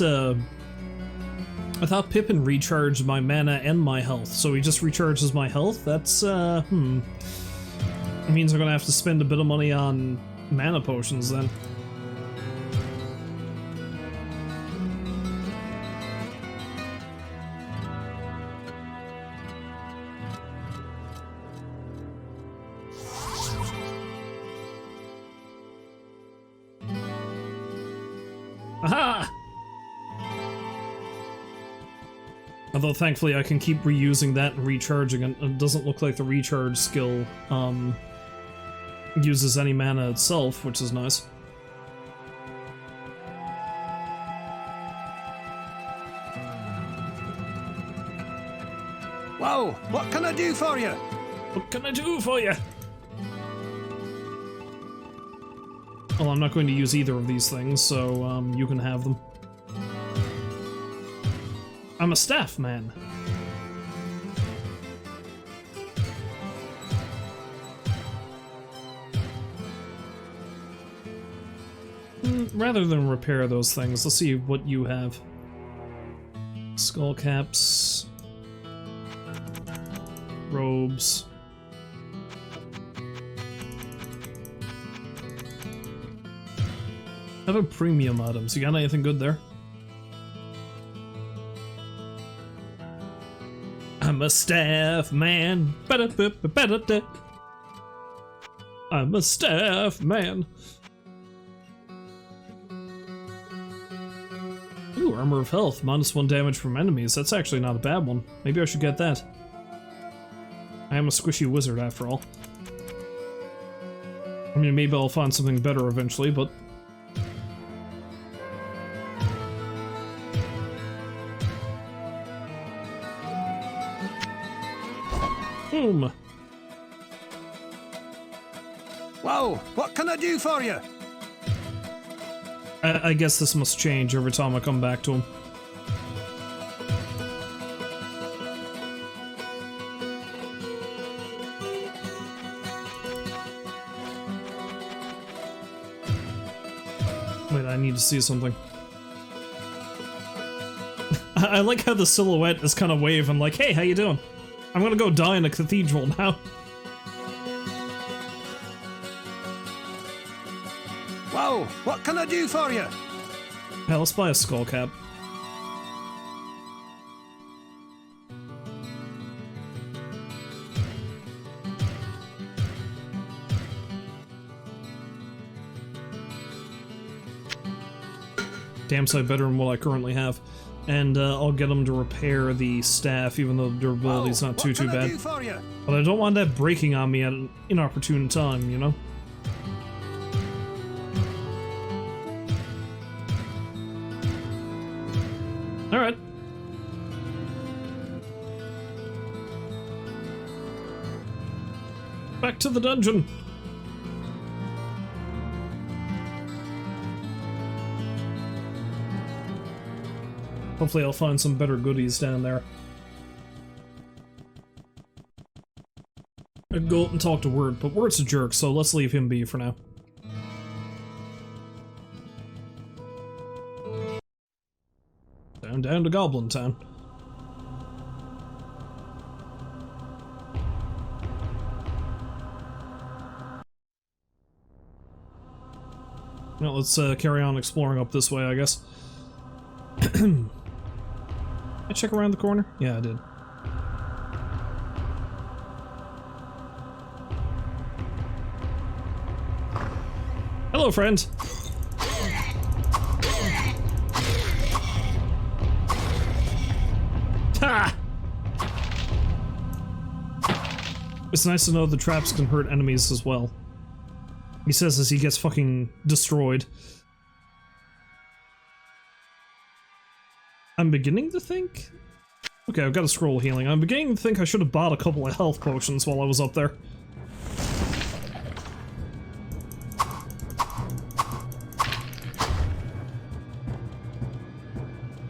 Pippin recharged my mana and my health, so he just recharges my health? That's, It means I'm gonna have to spend a bit of money on mana potions, then. Aha! Although thankfully I can keep reusing that and recharging, and it doesn't look like the recharge skill uses any mana itself, which is nice. Whoa, what can I do for you? What can I do for you? Well, I'm not going to use either of these things, so you can have them. I'm a staff man. Rather than repair those things, let's see what you have. Skull caps. Robes. How about premium items? You got anything good there? I'm a staff man. I'm a staff man. Ooh, armor of health, -1 damage from enemies. That's actually not a bad one. Maybe I should get that. I am a squishy wizard after all. I mean, maybe I'll find something better eventually, but... Boom! Whoa, what can I do for you? I guess this must change every time I come back to him. Wait, I need to see something. I like how the silhouette is kind of waving like, hey, how you doing? I'm gonna go die in a cathedral now. Whoa, what can I do for you? Hey, let's buy a skull cap. Damn sight better than what I currently have. And I'll get them to repair the staff, even though the durability's not too bad. But I don't want that breaking on me at an inopportune time, you know? Alright. Back to the dungeon! Hopefully I'll find some better goodies down there. I'd go up and talk to Word, but Word's a jerk, so let's leave him be for now. Down to Goblin Town. Well, let's carry on exploring up this way, I guess. I check around the corner? Yeah, I did. Hello, friend. Ha! It's nice to know the traps can hurt enemies as well. He says as he gets fucking destroyed. I'm beginning to think... Okay, I've got a scroll healing. I'm beginning to think I should have bought a couple of health potions while I was up there.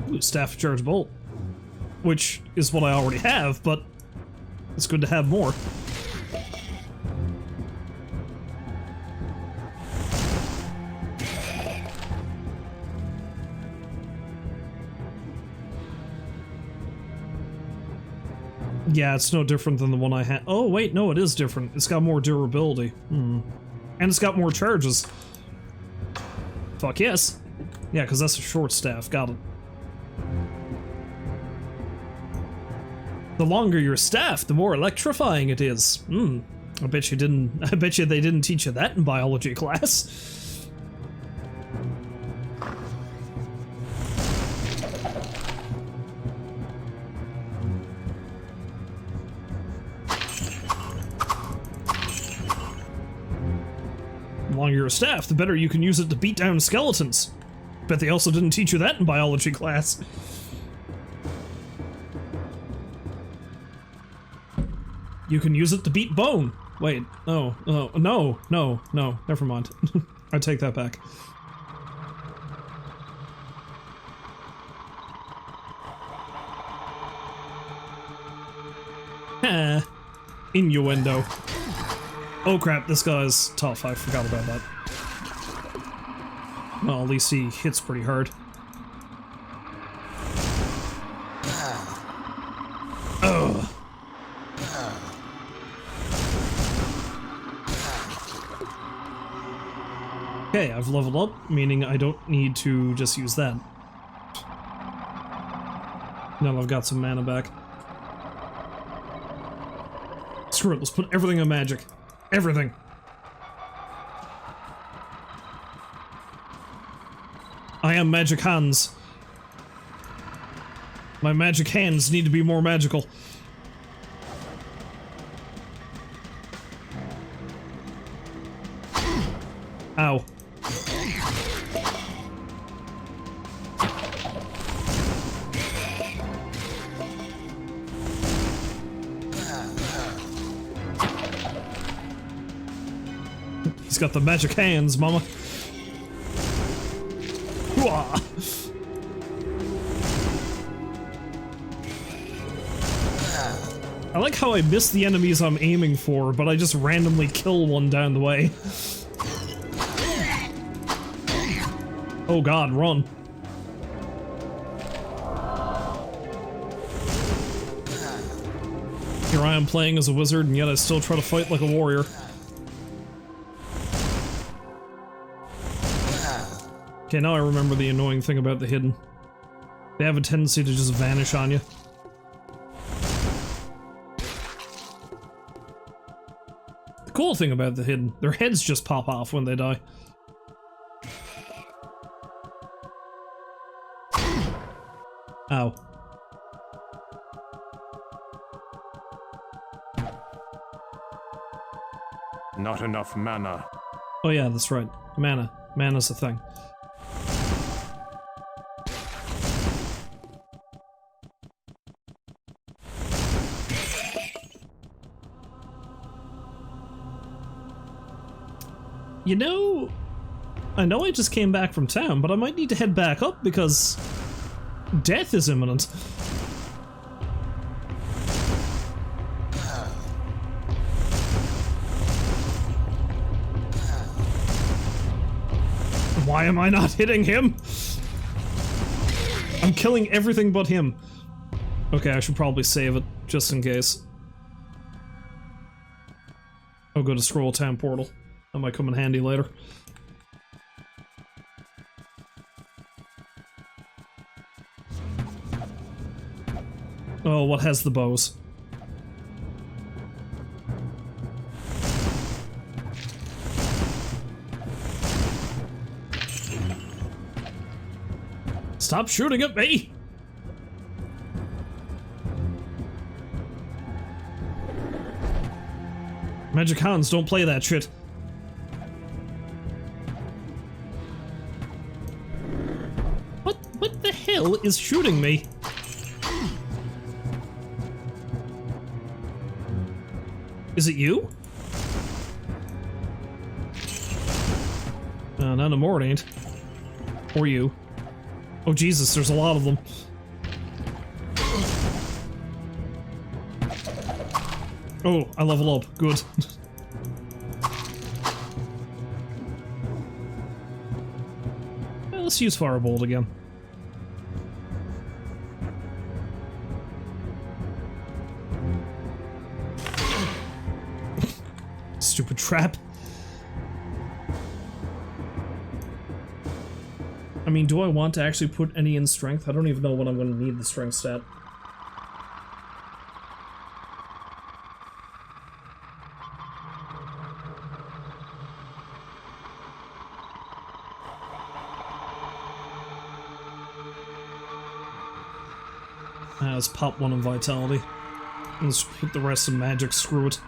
Ooh, Staff Charge Bolt. Which is what I already have, but it's good to have more. Yeah, it's no different than the one I had. Oh, wait, no, it is different. It's got more durability. And it's got more charges. Fuck yes. Yeah, because that's a short staff. Got it. The longer your staff, the more electrifying it is. I bet you they didn't teach you that in biology class. The longer your staff, the better you can use it to beat down skeletons. Bet they also didn't teach you that in biology class. You can use it to beat bone. Wait, no, never mind. I take that back. Innuendo. Oh crap, this guy's tough. I forgot about that. Well, at least he hits pretty hard. Ugh. Okay, I've leveled up, meaning I don't need to just use that. Now I've got some mana back. Screw it, let's put everything in magic. Everything. I am Magic Hands. My magic hands need to be more magical. Ow. He's got the magic hands, mama. Hooah. I like how I miss the enemies I'm aiming for, but I just randomly kill one down the way. Oh god, run. Here I am playing as a wizard, and yet I still try to fight like a warrior. Okay, now I remember the annoying thing about the hidden. They have a tendency to just vanish on you. The cool thing about the hidden, their heads just pop off when they die. Ow. Not enough mana. Oh yeah, that's right. Mana. Mana's a thing. You know, I just came back from town, but I might need to head back up because Death is imminent. Why am I not hitting him? I'm killing everything but him. Okay, I should probably save it, just in case. I'll go to Scroll Time Portal. That might come in handy later. Oh, what has the bows? Stop shooting at me! Magic hands don't play that shit. What the hell is shooting me? Is it you? Not anymore, it ain't. Or you. Oh Jesus, there's a lot of them. Oh, I level up. Good. Let's use Firebolt again. Stupid trap. I mean, do I want to actually put any in strength? I don't even know when I'm going to need the strength stat. Let's pop one in Vitality. Let's put the rest in Magic, screw it.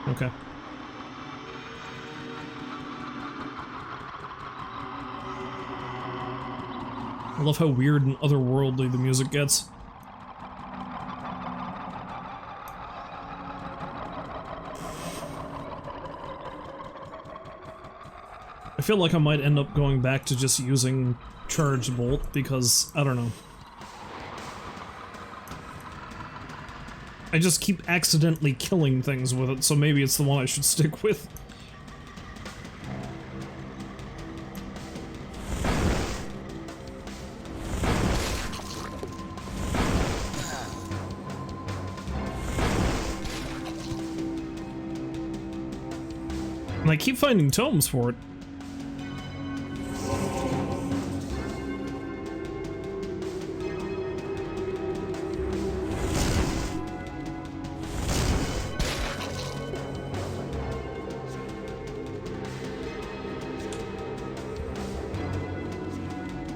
Okay. I love how weird and otherworldly the music gets. I feel like I might end up going back to just using Charged Bolt because, I don't know. I just keep accidentally killing things with it, so maybe it's the one I should stick with. And I keep finding tomes for it.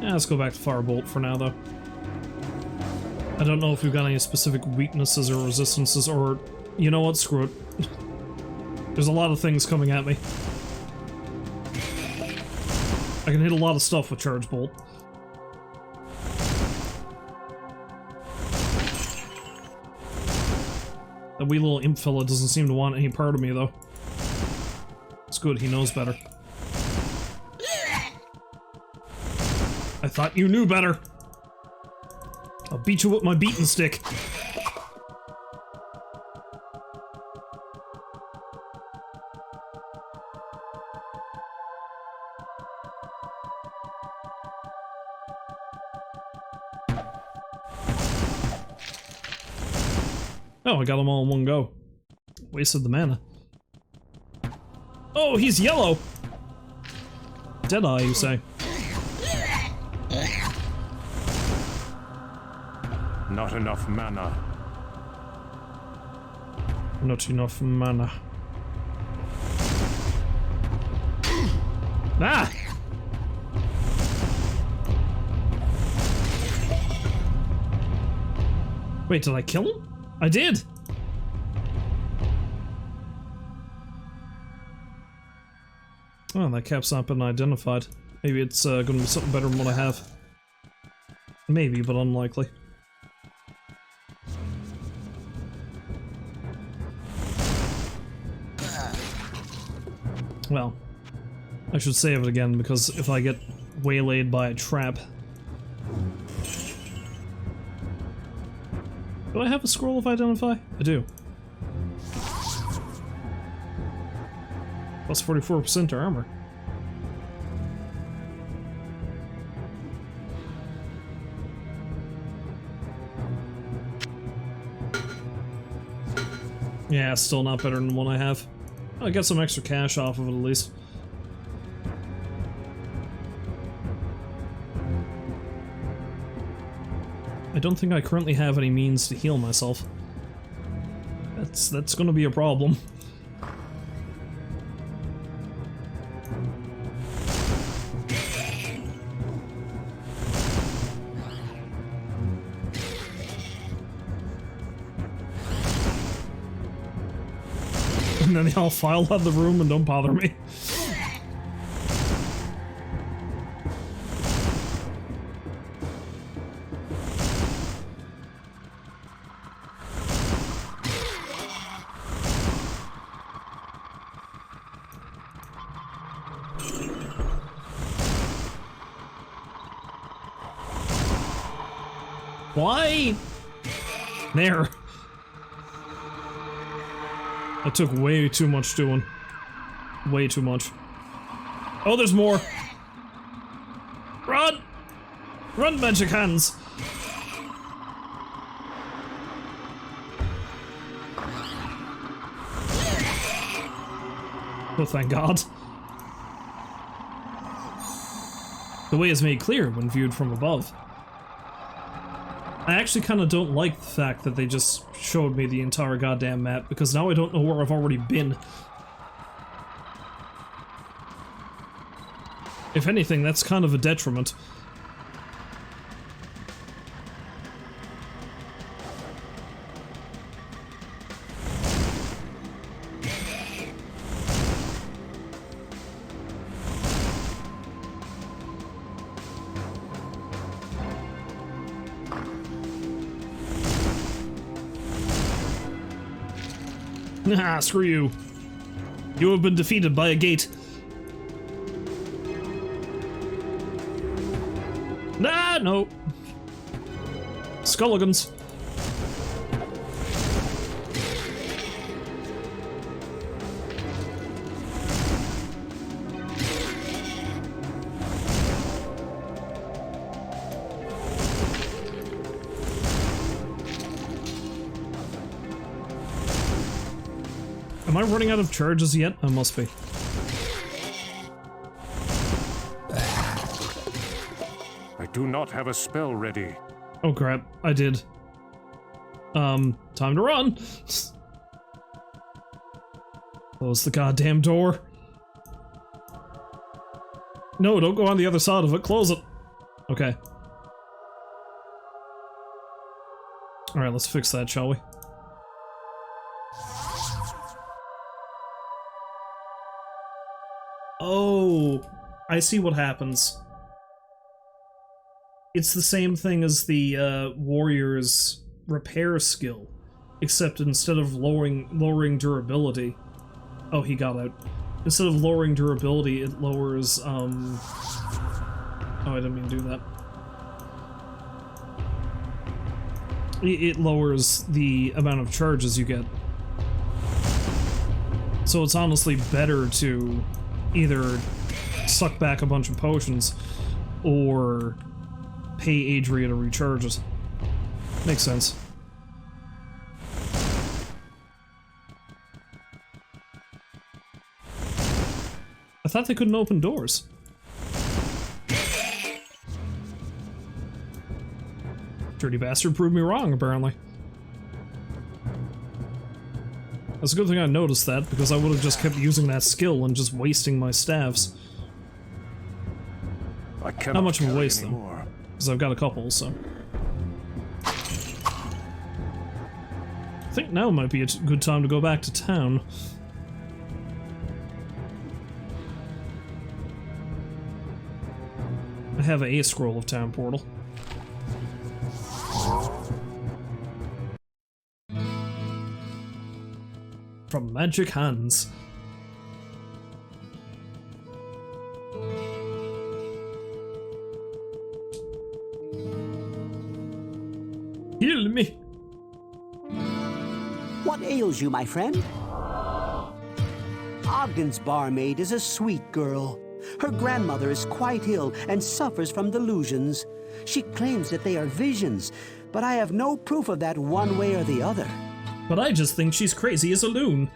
Let's go back to Firebolt for now, though. I don't know if we've got any specific weaknesses or resistances, or... You know what? Screw it. There's a lot of things coming at me. I can hit a lot of stuff with Charge Bolt. That wee little imp fella doesn't seem to want any part of me, though. It's good, he knows better. I thought you knew better. I'll beat you with my beating stick. Oh, I got them all in one go. Wasted the mana. Oh, he's yellow! Deadeye, you say? Not enough mana. Not enough mana. Ah! Wait, did I kill him? I did! Oh, that cap's not been identified. Maybe it's gonna be something better than what I have. Maybe, but unlikely. Well, I should save it again, because if I get waylaid by a trap... Do I have a scroll of Identify? I do. Plus 44% to armor. Yeah, still not better than the one I have. I got some extra cash off of it at least. I don't think I currently have any means to heal myself. That's gonna be a problem. And then they all file out of the room and don't bother me. Why? There. That took way too much doing. Way too much. Oh, there's more! Run! Run, magic hands! Oh, thank God. The way is made clear when viewed from above. I actually kind of don't like the fact that they just showed me the entire goddamn map, because now I don't know where I've already been. If anything, that's kind of a detriment. Ah, screw you. You have been defeated by a gate. Nah, no. Skulligans. Am I running out of charges yet? I must be. I do not have a spell ready. Oh crap, I did. Time to run! Close the goddamn door. No, don't go on the other side of it, close it. Okay. Alright, let's fix that, shall we? Oh, I see what happens. It's the same thing as the warrior's repair skill, except instead of lowering durability. Oh, he got out. Instead of lowering durability, it lowers Oh, I didn't mean to do that. It lowers the amount of charges you get. So it's honestly better to either suck back a bunch of potions or pay Adria to recharge it. Makes sense. I thought they couldn't open doors. Dirty bastard proved me wrong, apparently. That's a good thing I noticed that, because I would have just kept using that skill and just wasting my staffs. Not much of a waste, though, because I've got a couple, so... I think now might be a good time to go back to town. I have a scroll of town portal. From magic hands. me. What ails you, my friend? Ogden's barmaid is a sweet girl. Her grandmother is quite ill and suffers from delusions. She claims that they are visions, but I have no proof of that one way or the other. But I just think she's crazy as a loon.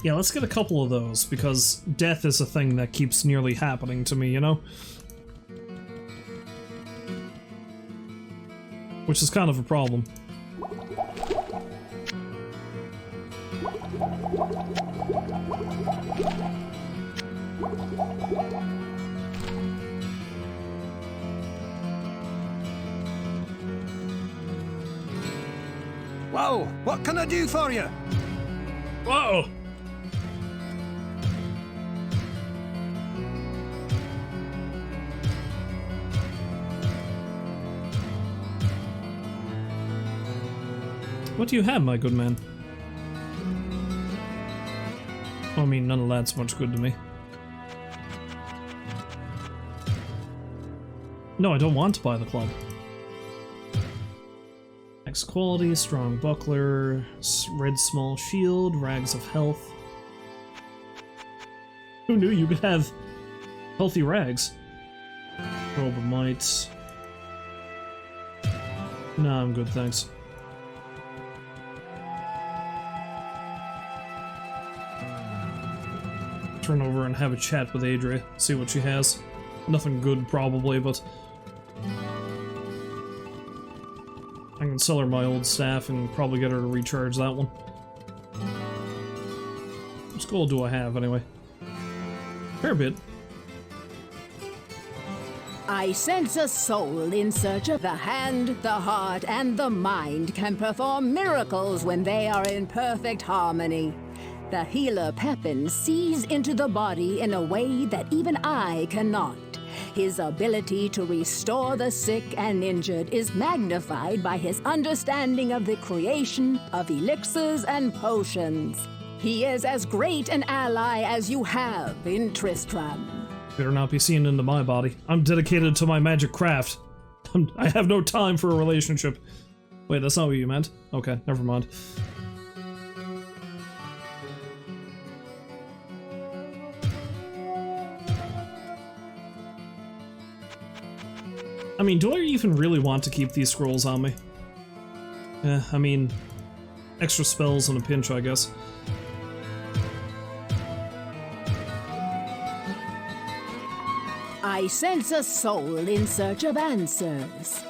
Yeah, let's get a couple of those, because death is a thing that keeps nearly happening to me, you know? Which is kind of a problem. Whoa, what can I do for you? Whoa! What do you have, my good man? I mean, none of that's much good to me. No, I don't want to buy the club. Max quality, strong buckler, red small shield, rags of health. Who knew you could have healthy rags? Robe of might. Nah, I'm good, thanks. Turn over and have a chat with Adria, see what she has. Nothing good, probably, but I can sell her my old staff and probably get her to recharge that one. How much gold do I have, anyway? Fair bit. I sense a soul in search of the hand, the heart, and the mind can perform miracles when they are in perfect harmony. The healer Pepin sees into the body in a way that even I cannot. His ability to restore the sick and injured is magnified by his understanding of the creation of elixirs and potions. He is as great an ally as you have in Tristram. Better not be seen into my body. I'm dedicated to my magic craft. I have no time for a relationship. Wait, that's not what you meant? Okay, never mind. I mean, do I even really want to keep these scrolls on me? I mean, extra spells in a pinch, I guess. I sense a soul in search of answers.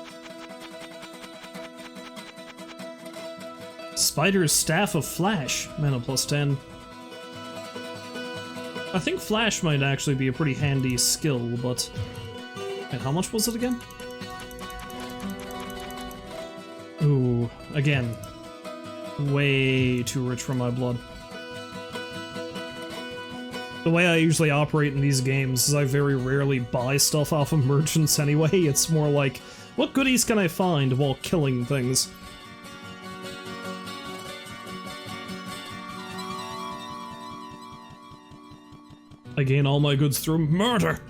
Spider's Staff of Flash, mana plus 10. I think Flash might actually be a pretty handy skill, but... And how much was it again? Ooh, again. Way too rich for my blood. The way I usually operate in these games is I very rarely buy stuff off of merchants anyway. It's more like, what goodies can I find while killing things? I gain all my goods through murder!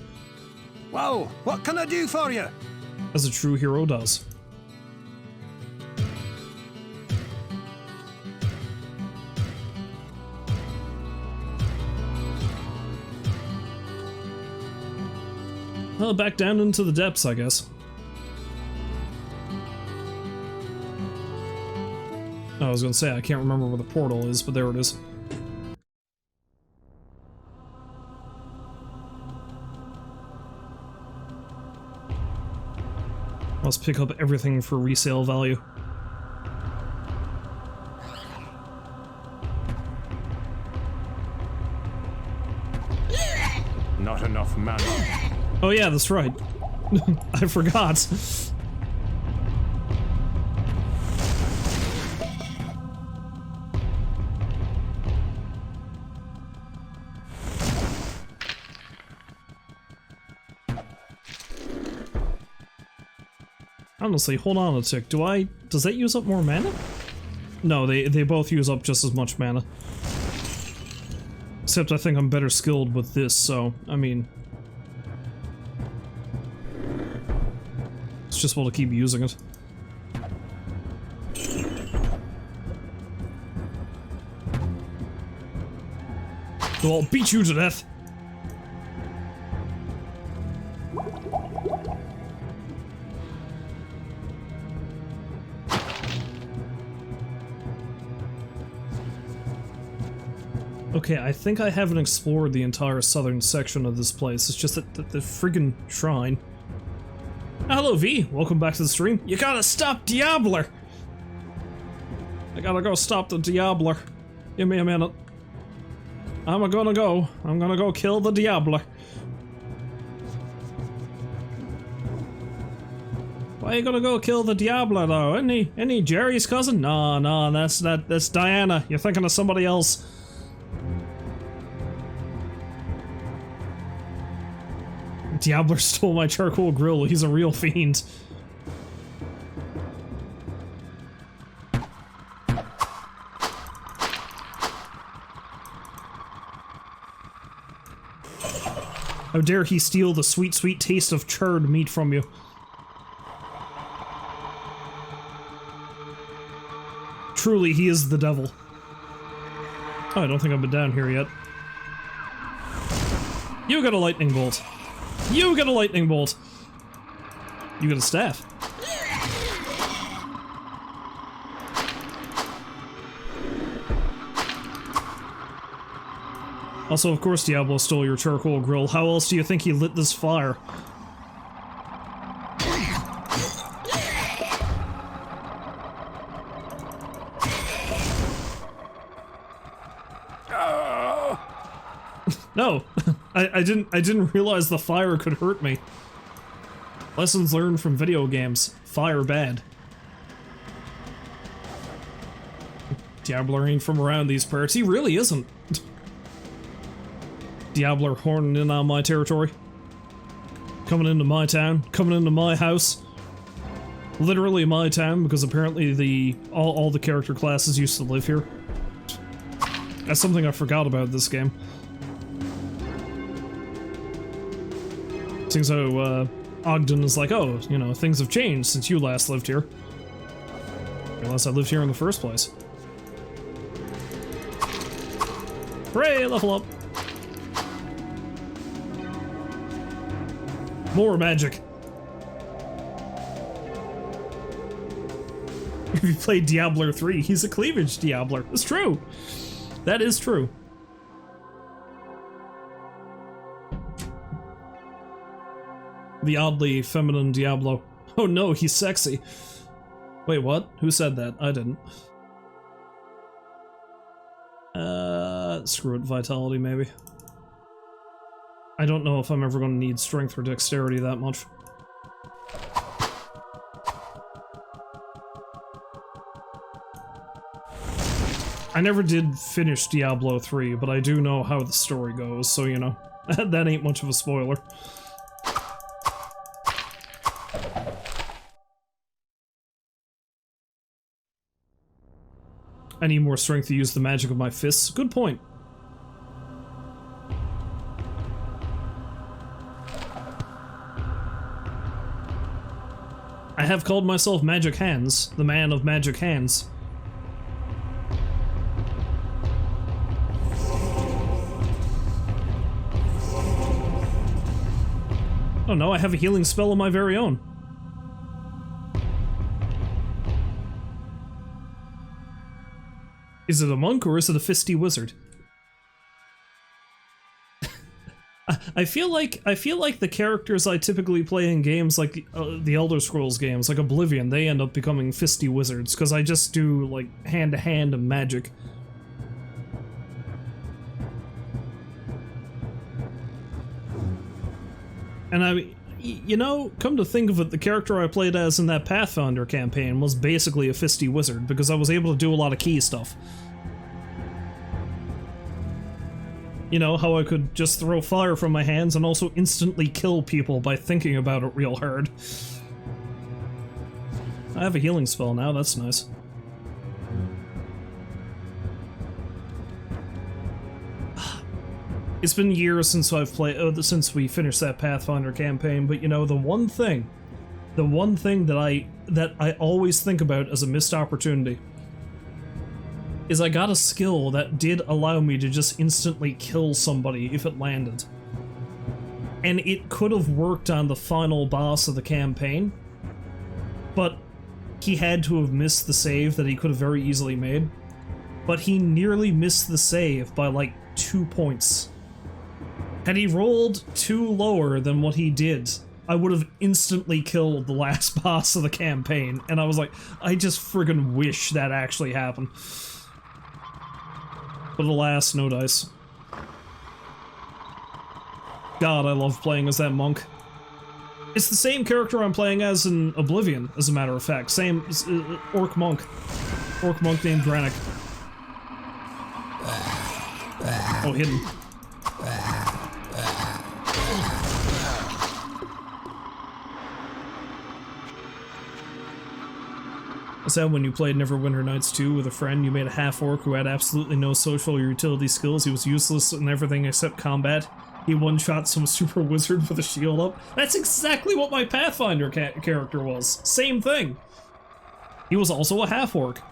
Whoa, what can I do for you? As a true hero does. Well, back down into the depths, I guess. I was gonna say, I can't remember where the portal is, but there it is. Let's pick up everything for resale value. Not enough mana. Oh yeah, that's right. I forgot. Honestly, hold on a tick. Does that use up more mana? No, they both use up just as much mana. Except I think I'm better skilled with this, so, I mean... It's just well to keep using it. I'll beat you to death! Okay, I think I haven't explored the entire southern section of this place. It's just that the friggin' shrine. Hello, V. Welcome back to the stream. You gotta stop Diabler! I gotta go stop the Diabler. Give me a minute. I'm gonna go kill the Diabler. Why you gonna go kill the Diablo though? Any Jerry's cousin? No, that's Diana. You're thinking of somebody else. Diablo stole my charcoal grill. He's a real fiend. How dare he steal the sweet, sweet taste of charred meat from you. Truly, he is the devil. Oh, I don't think I've been down here yet. You got a lightning bolt. You got a lightning bolt. You got a staff. Also, of course, Diablo stole your charcoal grill. How else do you think he lit this fire? No, I didn't realize the fire could hurt me. Lessons learned from video games. Fire bad. Diablo ain't from around these parts. He really isn't. Diablo horning in on my territory. Coming into my town. Coming into my house. Literally my town, because apparently all the character classes used to live here. That's something I forgot about this game. Seems how Ogden is like, oh, you know, things have changed since you last lived here. Unless I lived here in the first place. Hooray, level up! More magic. If you played Diablo 3, he's a cleavage Diabler. It's true. That is true. The oddly feminine Diablo. Oh no, he's sexy. Wait, what? Who said that? I didn't. Screw it, vitality maybe. I don't know if I'm ever gonna need strength or dexterity that much. I never did finish Diablo 3, but I do know how the story goes, so you know, that ain't much of a spoiler. I need more strength to use the magic of my fists. Good point. I have called myself Magic Hands, the man of magic hands. Oh no, I have a healing spell of my very own. Is it a monk or is it a fisty wizard? I feel like the characters I typically play in games like the Elder Scrolls games, like Oblivion, they end up becoming fisty wizards because I just do like hand-to-hand magic. And you know, come to think of it, the character I played as in that Pathfinder campaign was basically a fisty wizard because I was able to do a lot of key stuff. You know, how I could just throw fire from my hands and also instantly kill people by thinking about it real hard. I have a healing spell now, that's nice. It's been years since I've played, since we finished that Pathfinder campaign, but you know, the one thing that I always think about as a missed opportunity is I got a skill that did allow me to just instantly kill somebody if it landed. And it could have worked on the final boss of the campaign, but he had to have missed the save that he could have very easily made. But he nearly missed the save by like 2 points. Had he rolled 2 lower than what he did, I would have instantly killed the last boss of the campaign. And I was like, I just friggin' wish that actually happened. But alas, no dice. God, I love playing as that monk. It's the same character I'm playing as in Oblivion, as a matter of fact. Same orc monk. Orc monk named Brannick. Oh, hidden. Is that when you played Neverwinter Nights 2 with a friend, you made a half-orc who had absolutely no social or utility skills, he was useless in everything except combat? He one-shot some super wizard with a shield up? That's exactly what my Pathfinder character was. Same thing. He was also a half-orc.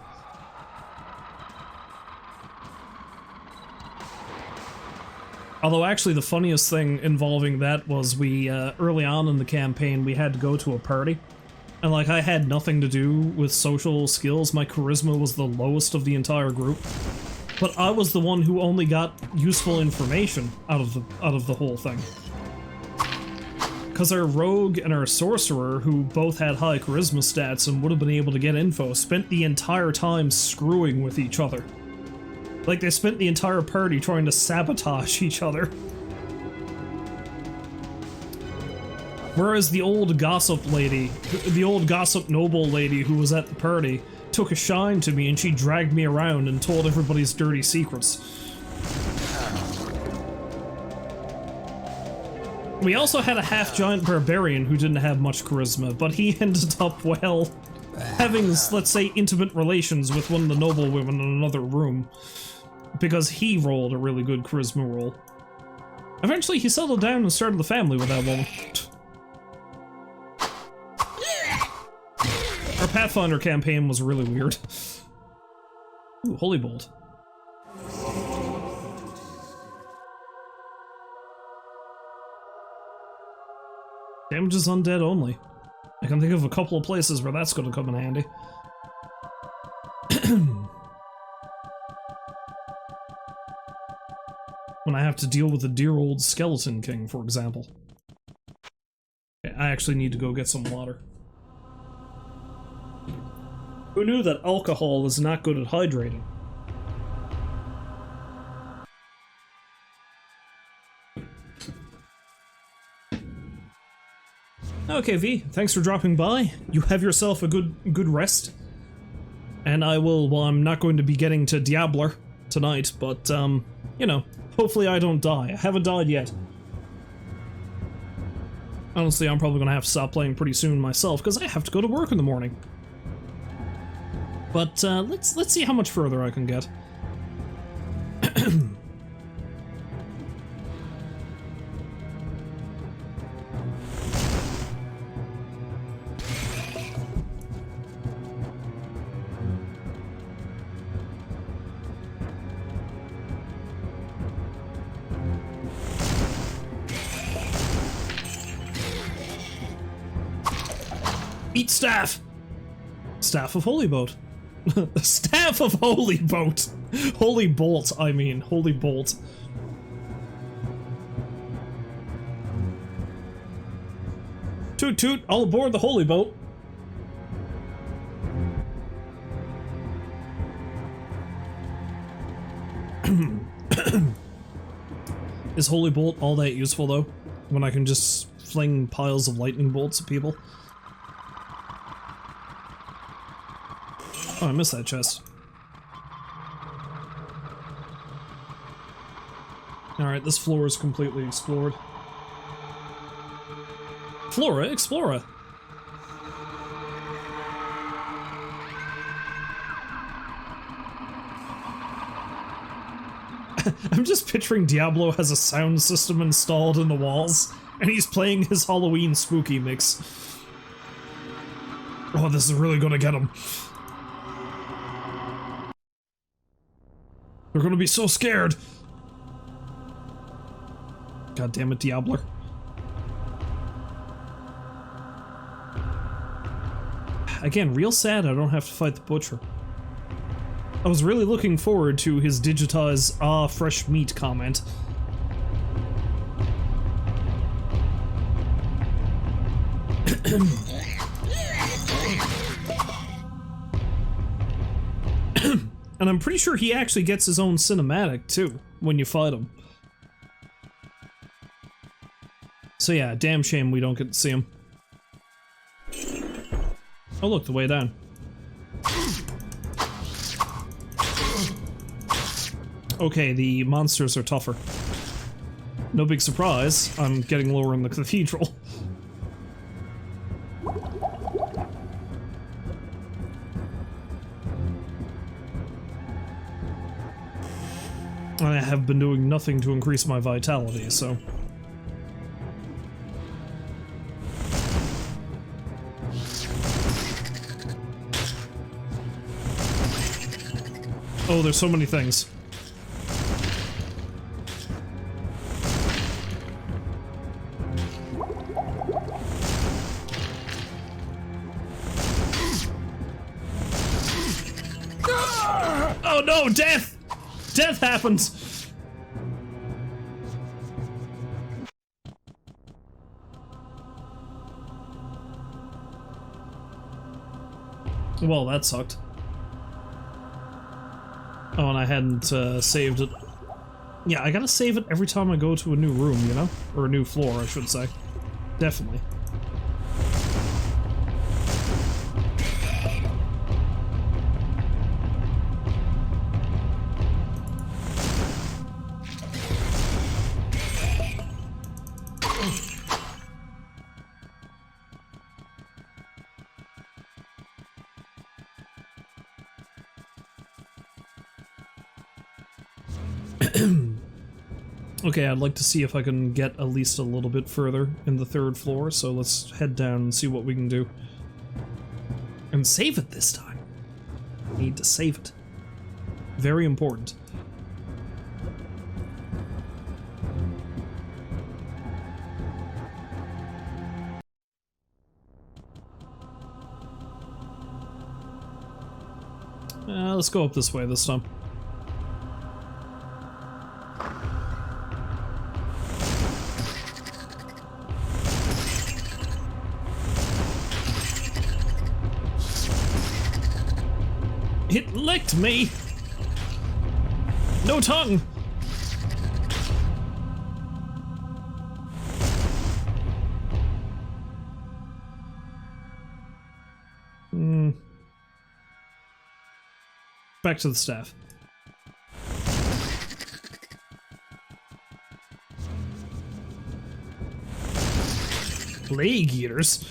Although actually the funniest thing involving that was we, early on in the campaign, we had to go to a party. And like, I had nothing to do with social skills, my charisma was the lowest of the entire group. But I was the one who only got useful information out of the whole thing. Because our rogue and our sorcerer, who both had high charisma stats and would have been able to get info, spent the entire time screwing with each other. Like, they spent the entire party trying to sabotage each other. Whereas the old gossip lady, the old gossip noble lady who was at the party, took a shine to me and she dragged me around and told everybody's dirty secrets. We also had a half-giant barbarian who didn't have much charisma, but he ended up, well, having, let's say, intimate relations with one of the noble women in another room, because he rolled a really good charisma roll. Eventually he settled down and started the family with that woman. Our Pathfinder campaign was really weird. Ooh, Holy Bolt. Damage is undead only. I can think of a couple of places where that's going to come in handy. When I have to deal with a dear old skeleton king, for example. I actually need to go get some water. Who knew that alcohol is not good at hydrating? Okay, V, thanks for dropping by. You have yourself a good rest. And I will, well, I'm not going to be getting to Diablo tonight, but, you know, hopefully I don't die. I haven't died yet. Honestly, I'm probably gonna have to stop playing pretty soon myself, because I have to go to work in the morning. But, let's see how much further I can get. Eat staff! Staff of Holy Boat. Staff of Holy Boat! Holy Bolt, I mean. Holy Bolt. Toot toot, all aboard the Holy Boat. Is Holy Bolt all that useful, though? When I can just fling piles of lightning bolts at people? Oh, I missed that chest. Alright, this floor is completely explored. Flora Explora! I'm just picturing Diablo has a sound system installed in the walls, and he's playing his Halloween spooky mix. Oh, this is really gonna get him. They're gonna be so scared. God damn it, Diablo. Again, real sad I don't have to fight the butcher. I was really looking forward to his digitized, fresh meat comment. And I'm pretty sure he actually gets his own cinematic, too, when you fight him. So yeah, damn shame we don't get to see him. Oh look, the way down. Okay, the monsters are tougher. No big surprise, I'm getting lower in the cathedral. I have been doing nothing to increase my vitality, so... Oh, there's so many things. Oh no, death! Death happens! Well, that sucked. Oh, and I hadn't saved it. Yeah, I gotta save it every time I go to a new room, you know? Or a new floor, I should say. Definitely. Okay, I'd like to see if I can get at least a little bit further in the third floor, so let's head down and see what we can do. And save it this time. Need to save it. Very important. Let's go up this way this time. It licked me! No tongue! Back to the staff. Plague eaters?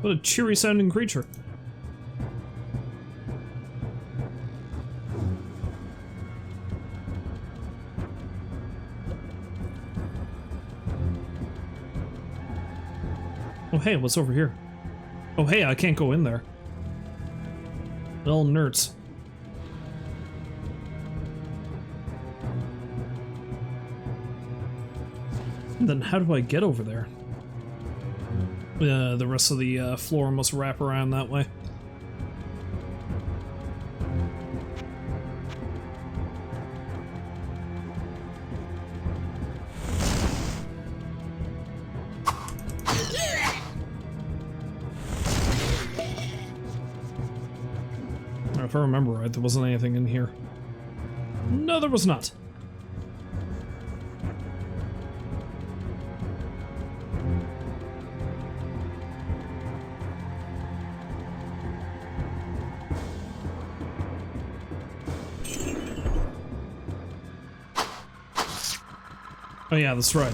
What a cheery sounding creature. Oh hey, what's over here? Oh hey, I can't go in there. Little nerds. And then how do I get over there? The rest of the floor must wrap around that way. If I remember right, there wasn't anything in here. No, there was not. Oh yeah, that's right.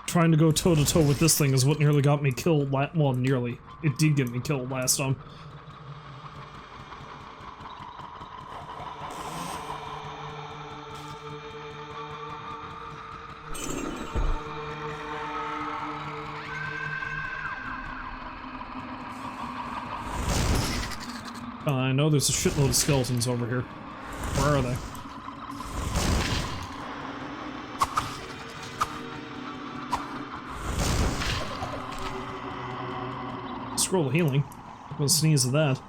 Trying to go toe-to-toe with this thing is what nearly got me killed well, nearly. It did get me killed last time. I know there's a shitload of skeletons over here. Where are they? Scroll of healing. I'm gonna sneeze at that.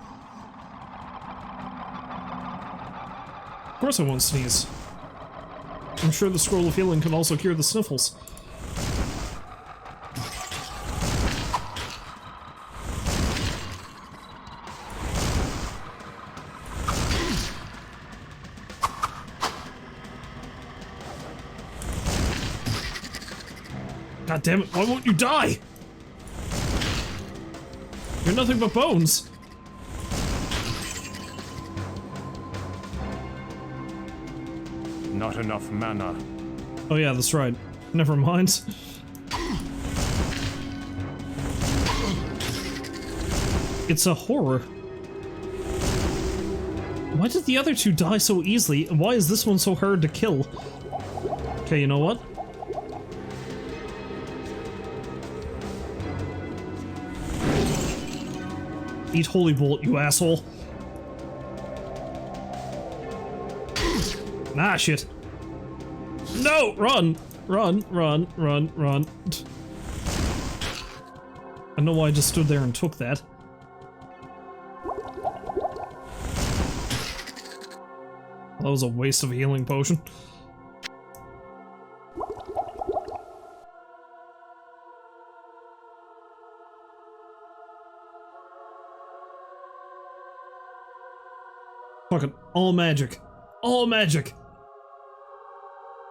Of course I won't sneeze. I'm sure the scroll of healing can also cure the sniffles. God damn it, why won't you die? You're nothing but bones. Not enough mana. Oh yeah, that's right. Never mind. It's a horror. Why did the other two die so easily, and why is this one so hard to kill? Okay, you know what? Eat Holy Bolt, you asshole. Ah, shit. No! Run! Run, run, run, run. I know why I just stood there and took that. That was a waste of a healing potion. Fucking all magic. All magic!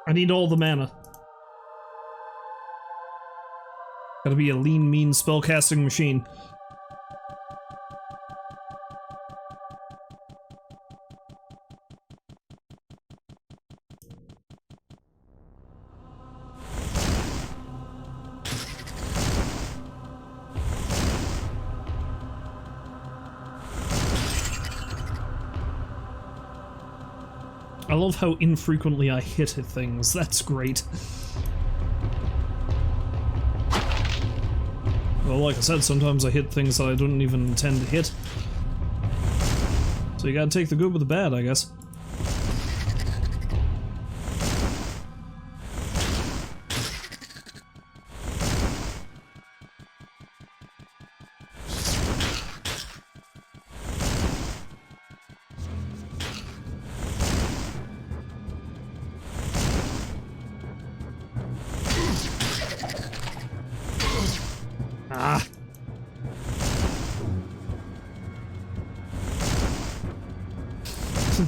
I need all the mana. Gotta be a lean, mean spellcasting machine. I love how infrequently I hit things. That's great. Well, like I said, sometimes I hit things that I didn't even intend to hit. So you gotta take the good with the bad, I guess. Ah.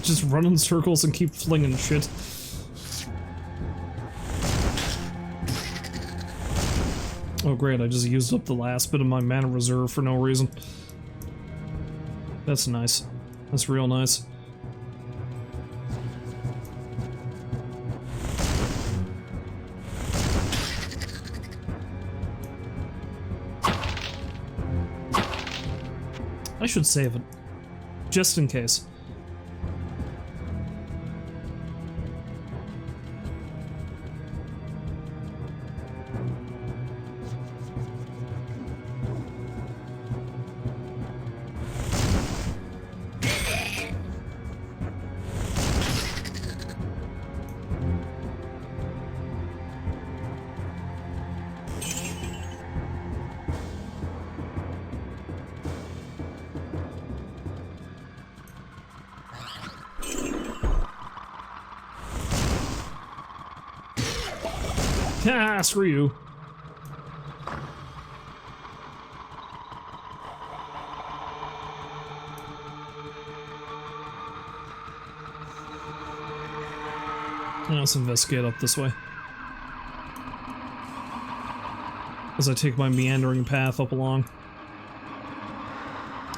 Just run in circles and keep flinging shit. Oh great, I just used up the last bit of my mana reserve for no reason. That's nice. That's real nice. I should save it. Just in case. Ah, screw you. Let's investigate up this way. As I take my meandering path up along.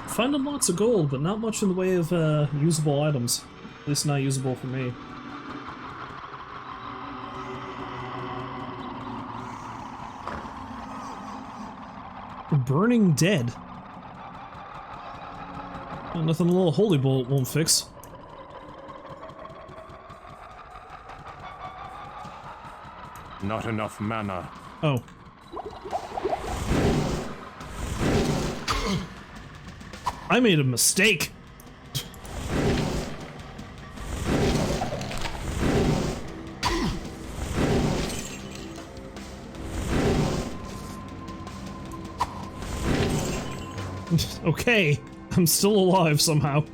Finding lots of gold, but not much in the way of usable items. At least not usable for me. Burning dead. Nothing a little holy bolt won't fix. Not enough mana. Oh. I made a mistake. Okay, I'm still alive somehow.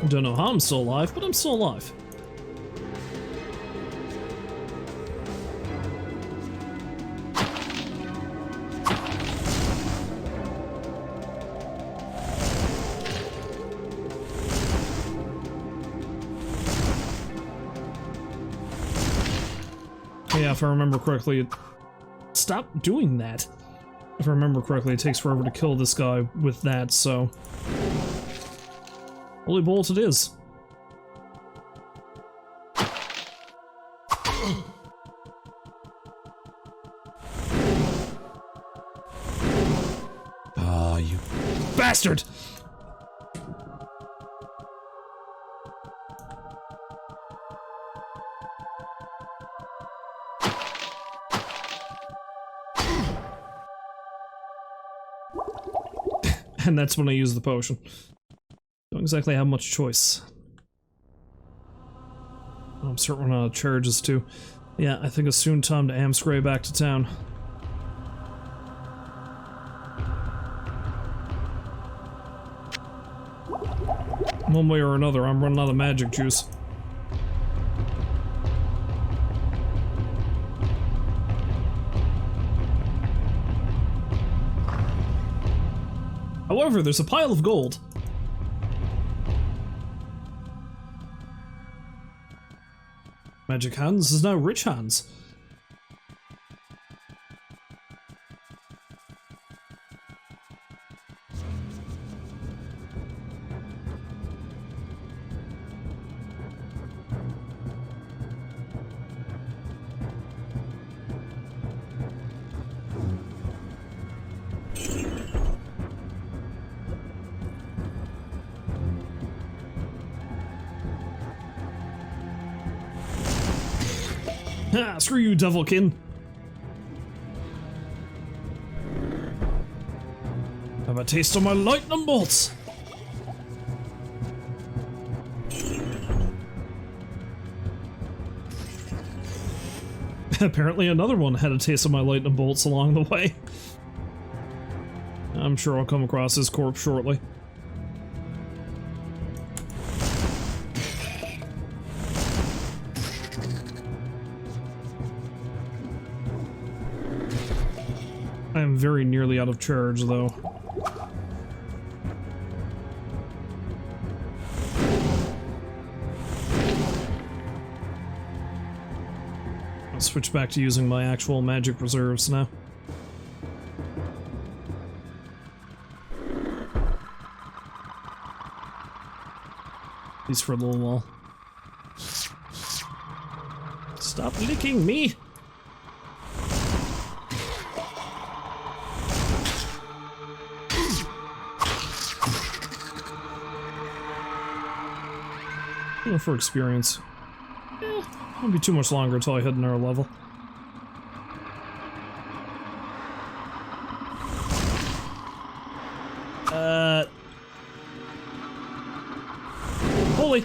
Don't know how I'm still alive, but I'm still alive. Yeah, if I remember correctly, stop doing that. If I remember correctly, it takes forever to kill this guy with that, so... Holy bolt it is. Ah, you bastard! And that's when I use the potion. Don't exactly have much choice. Oh, I'm certain we're out of charges too. Yeah, I think it's soon time to amscray back to town. One way or another, I'm running out of magic juice. However, there's a pile of gold. Magic Hands is now Rich Hands. Ha! Screw you, Devilkin! Have a taste of my lightning bolts! Apparently another one had a taste of my lightning bolts along the way. I'm sure I'll come across his corpse shortly. I am very nearly out of charge, though. I'll switch back to using my actual magic reserves now. At least for a little while. Stop licking me! For experience. Won't be too much longer until I hit another level. Holy!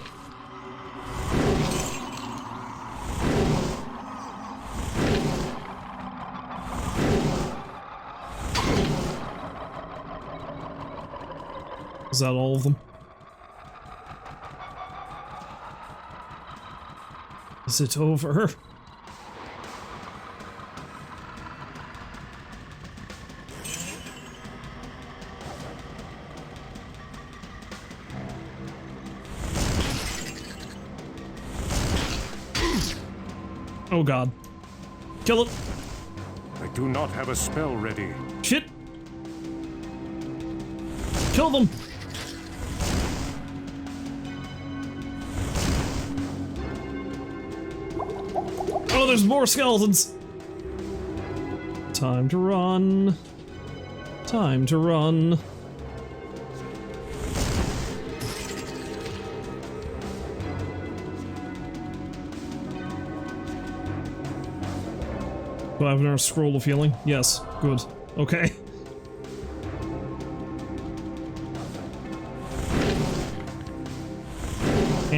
Is that all of them? Is it over? Oh god. Kill it! I do not have a spell ready. Shit! Kill them! Oh, there's more skeletons! Time to run. Time to run. Do I have another scroll of healing? Yes. Good. Okay.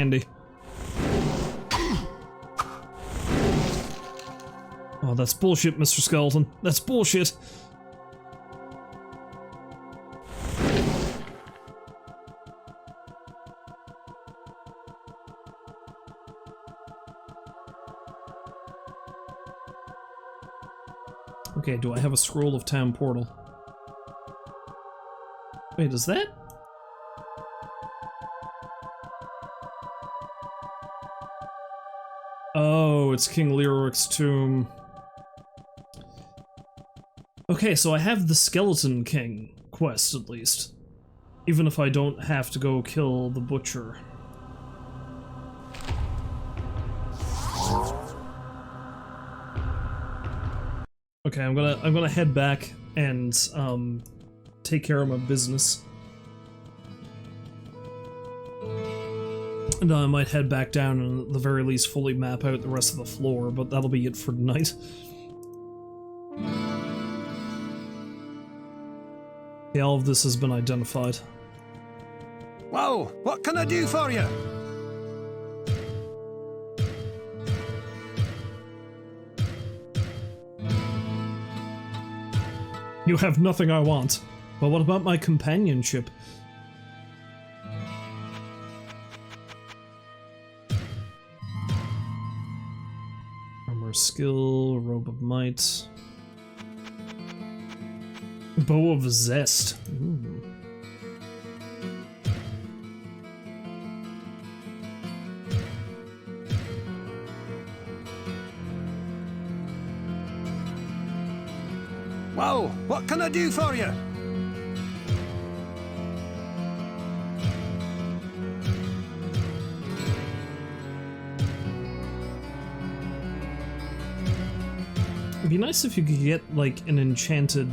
candy. Oh, that's bullshit, Mr. Skeleton. That's bullshit. Okay, do I have a scroll of town portal? Wait, is that? Oh, it's King Leoric's tomb. Okay, so I have the Skeleton King quest, at least. Even if I don't have to go kill the butcher. Okay, I'm gonna head back and take care of my business. And I might head back down and at the very least fully map out the rest of the floor, but that'll be it for tonight. Okay, all of this has been identified. Well, what can I do for you? You have nothing I want. But what about my companionship? Armor skill, robe of might. Bow of zest. Ooh. Well, what can I do for you? It'd be nice if you could get, like, an enchanted,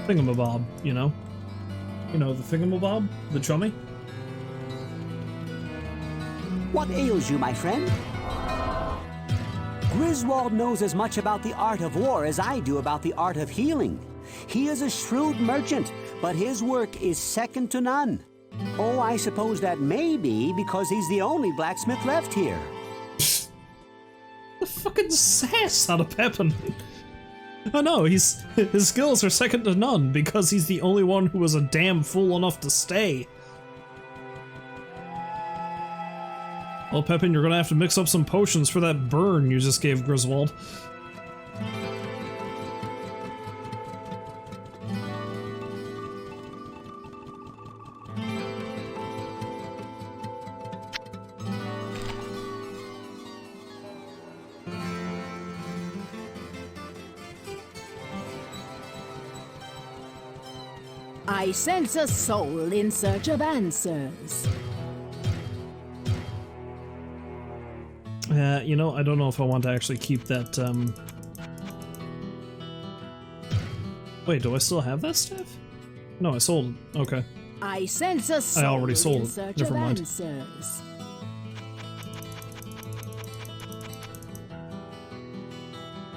thingamabob, you know? You know, the thingamabob? The chummy? What ails you, my friend? Griswold knows as much about the art of war as I do about the art of healing. He is a shrewd merchant, but his work is second to none. Oh, I suppose that may be because he's the only blacksmith left here. The fucking sass out of Pepin. Oh no, his skills are second to none because he's the only one who was a damn fool enough to stay. Well, Pepin, you're gonna have to mix up some potions for that burn you just gave Griswold. I sense a soul in search of answers. You know, I don't know if I want to actually keep that, Wait, do I still have that staff? No, I sold it. Okay. I sense a soul already sold in it. search Never of mind. answers.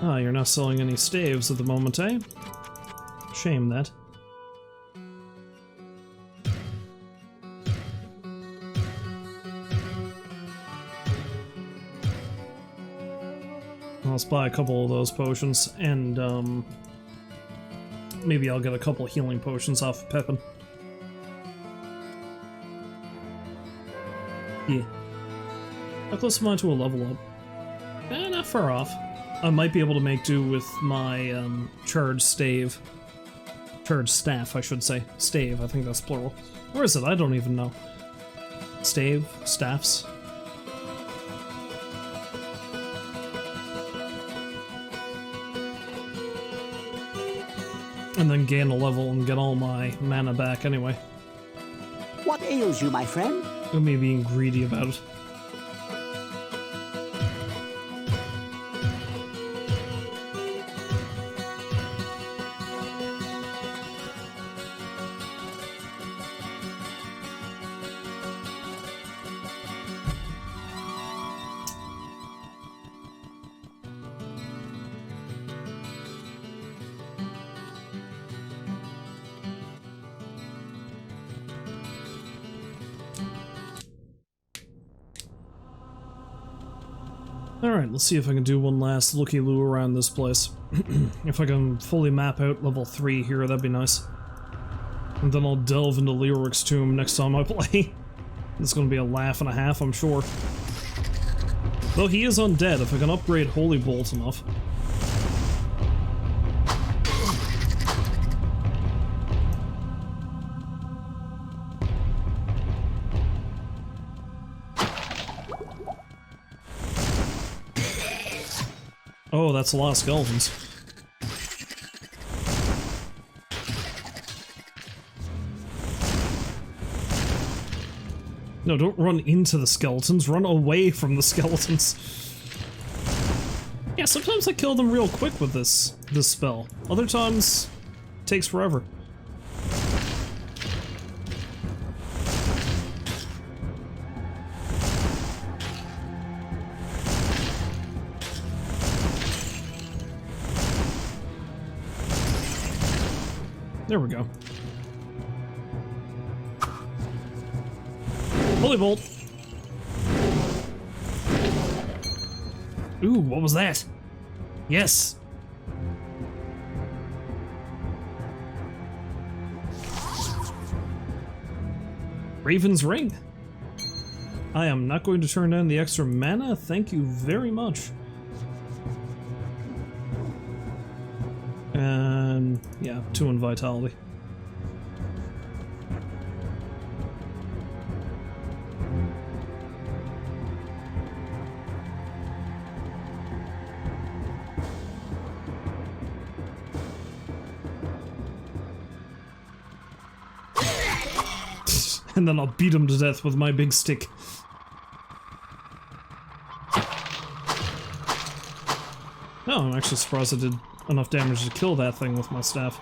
Ah, you're not selling any staves at the moment, eh? Shame that. Let's buy a couple of those potions, and maybe I'll get a couple healing potions off of Pepin. Yeah. How close am I to a level up? Not far off. I might be able to make do with my charged stave. Charged staff, I should say. Stave, I think that's plural. Where is it? I don't even know. Stave? Staffs? And then gain a level and get all my mana back anyway. What ails you, my friend? Look at me being greedy about it. Alright, let's see if I can do one last looky-loo around this place. If I can fully map out level 3 here, that'd be nice. And then I'll delve into Leoric's tomb next time I play. It's gonna be a laugh and a half, I'm sure. Though he is undead, if I can upgrade Holy Bolt enough. Oh, that's a lot of skeletons. No, don't run into the skeletons, run away from the skeletons. Yeah, sometimes I kill them real quick with this spell. Other times, it takes forever. There we go. Holy Bolt! Ooh, what was that? Yes! Raven's Ring! I am not going to turn down the extra mana, thank you very much. And yeah, 2 in Vitality. And then I'll beat him to death with my big stick. No, I'm actually surprised I did enough damage to kill that thing with my staff.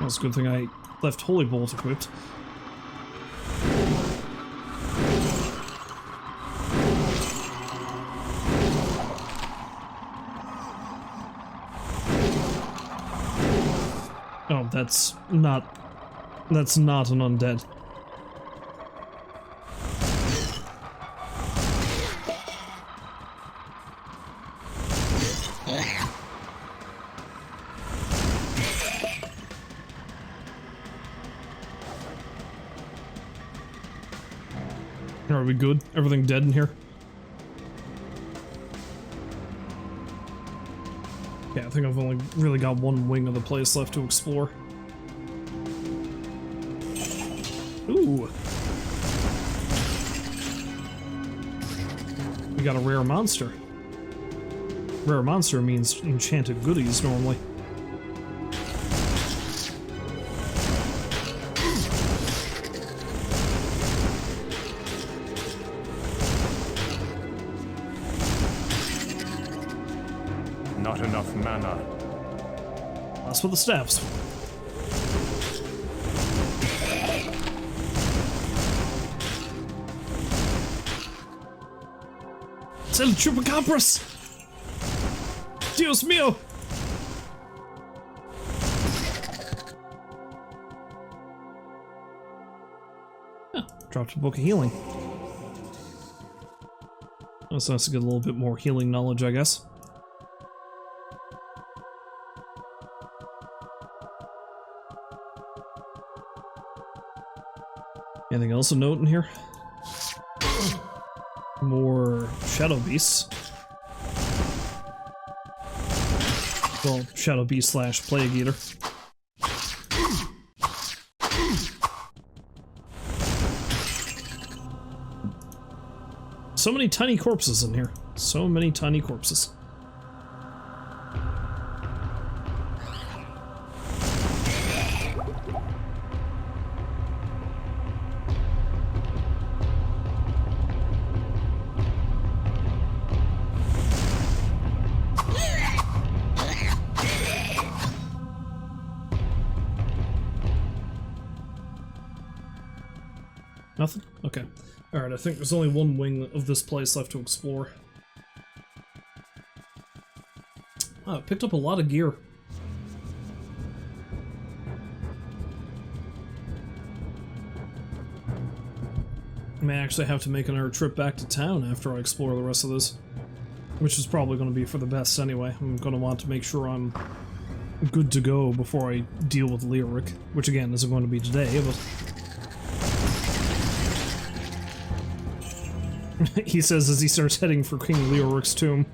That's a good thing I left Holy Bolt equipped. Oh, that's not an undead. Are we good? Everything dead in here? Yeah, I think I've only really got one wing of the place left to explore. Ooh! We got a rare monster. Rare monster means enchanted goodies normally. Not enough mana. That's what the staff's for. It's El Chupacabras! Dios mío! Oh, dropped a book of healing. It's nice to get a little bit more healing knowledge, I guess. Anything else of note in here? More Shadow Beasts. Well, Shadow Beast / Plague Eater. So many tiny corpses in here. So many tiny corpses. Nothing? Okay. Alright, I think there's only one wing of this place left to explore. Oh, picked up a lot of gear. I may actually have to make another trip back to town after I explore the rest of this. Which is probably going to be for the best anyway. I'm going to want to make sure I'm good to go before I deal with Lyric. Which again, isn't going to be today, but... he says as he starts heading for King Lyric's tomb.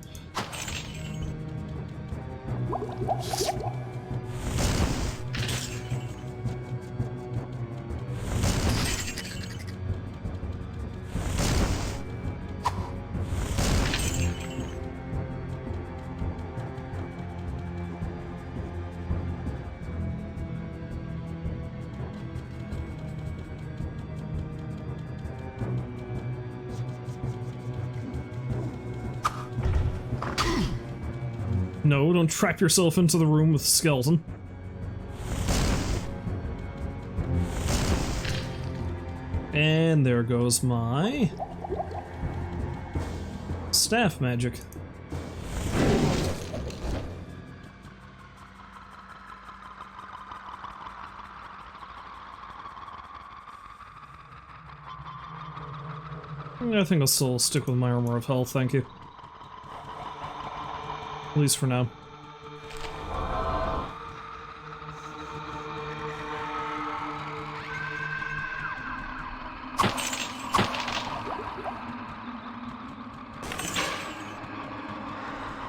No, don't trap yourself into the room with a skeleton. And there goes my... staff magic. I think I'll still stick with my armor of health, thank you. At least for now.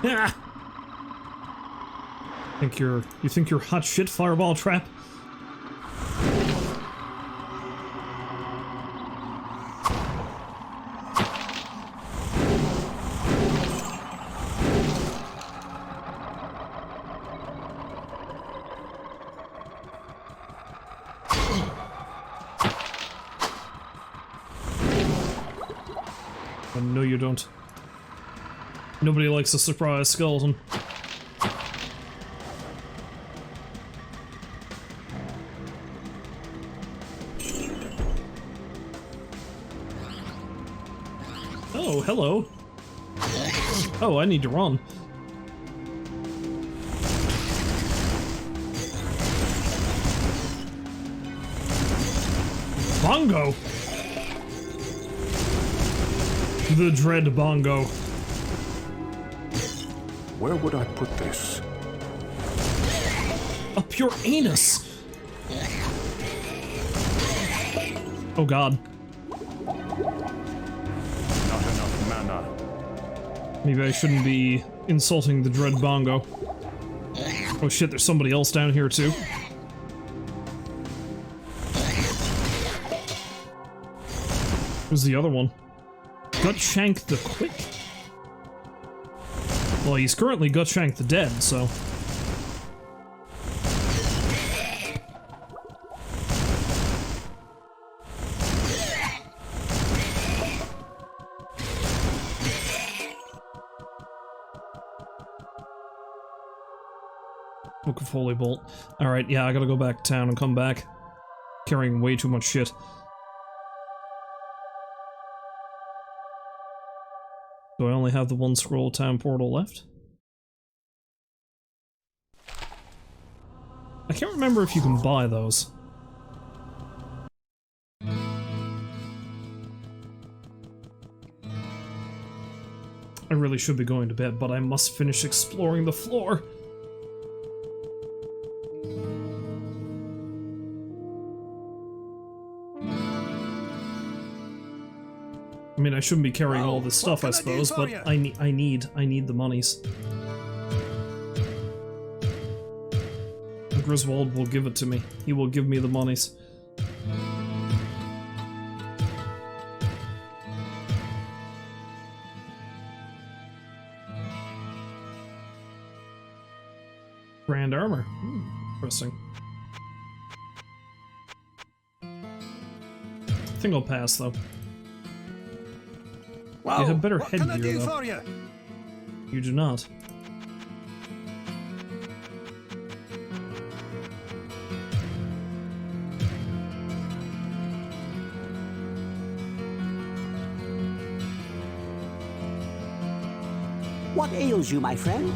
Yeah. You think you're hot shit, fireball trap? No, you don't. Nobody likes a surprise skeleton. Oh, hello. Oh, I need to run. Bongo! The dread bongo. Where would I put this? Up your anus! Oh god. Not enough mana. Maybe I shouldn't be insulting the dread bongo. Oh shit, there's somebody else down here too. Who's the other one? Gutshank the Quick. Well, he's currently Gutshank the Dead, so... Book of Holy Bolt. Alright, yeah, I gotta go back to town and come back. Carrying way too much shit. Do I only have the one scroll town portal left? I can't remember if you can buy those. I really should be going to bed, but I must finish exploring the floor. I mean, I shouldn't be carrying all this stuff, I suppose, but I need the monies. Griswold will give it to me. He will give me the monies. Grand armor. Interesting. I think I'll pass, though. Well, You have better what can I headgear, do though. for you? You do not. What ails you, my friend?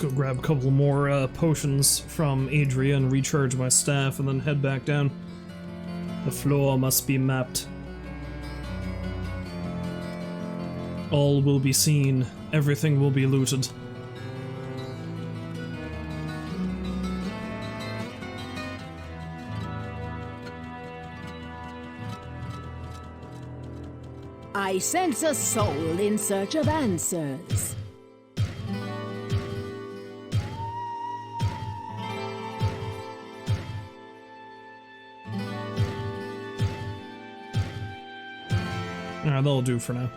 go grab a couple more potions from Adria and recharge my staff and then head back down. The floor must be mapped. All will be seen. Everything will be looted. I sense a soul in search of answers. Alright, that'll do for now.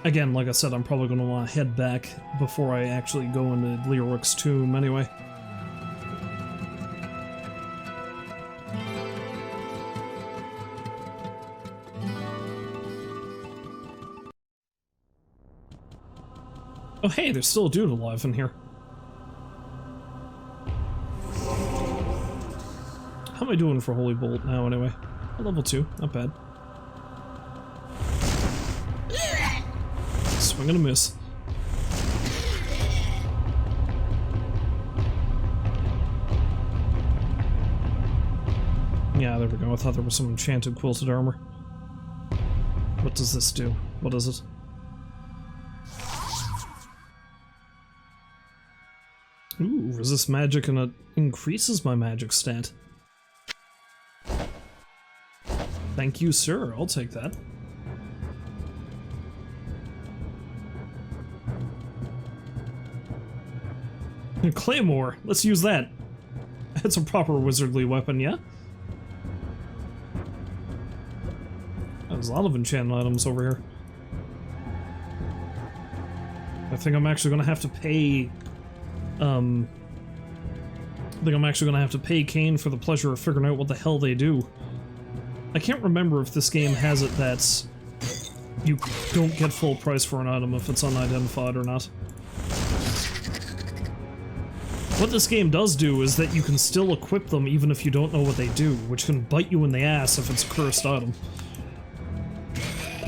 Again, like I said, I'm probably going to want to head back before I actually go into Leorick's tomb anyway. Oh hey, there's still a dude alive in here. How am I doing for Holy Bolt now anyway? Level 2, not bad. Swing and a miss. Yeah, there we go. I thought there was some enchanted quilted armor. What does this do? What is it? Ooh, resist magic and it increases my magic stat. Thank you, sir. I'll take that. Claymore. Let's use that. It's a proper wizardly weapon, yeah? There's a lot of enchanted items over here. I think I'm actually gonna have to pay... I think I'm actually gonna have to pay Kane for the pleasure of figuring out what the hell they do. I can't remember if this game has it that you don't get full price for an item if it's unidentified or not. What this game does do is that you can still equip them even if you don't know what they do, which can bite you in the ass if it's a cursed item.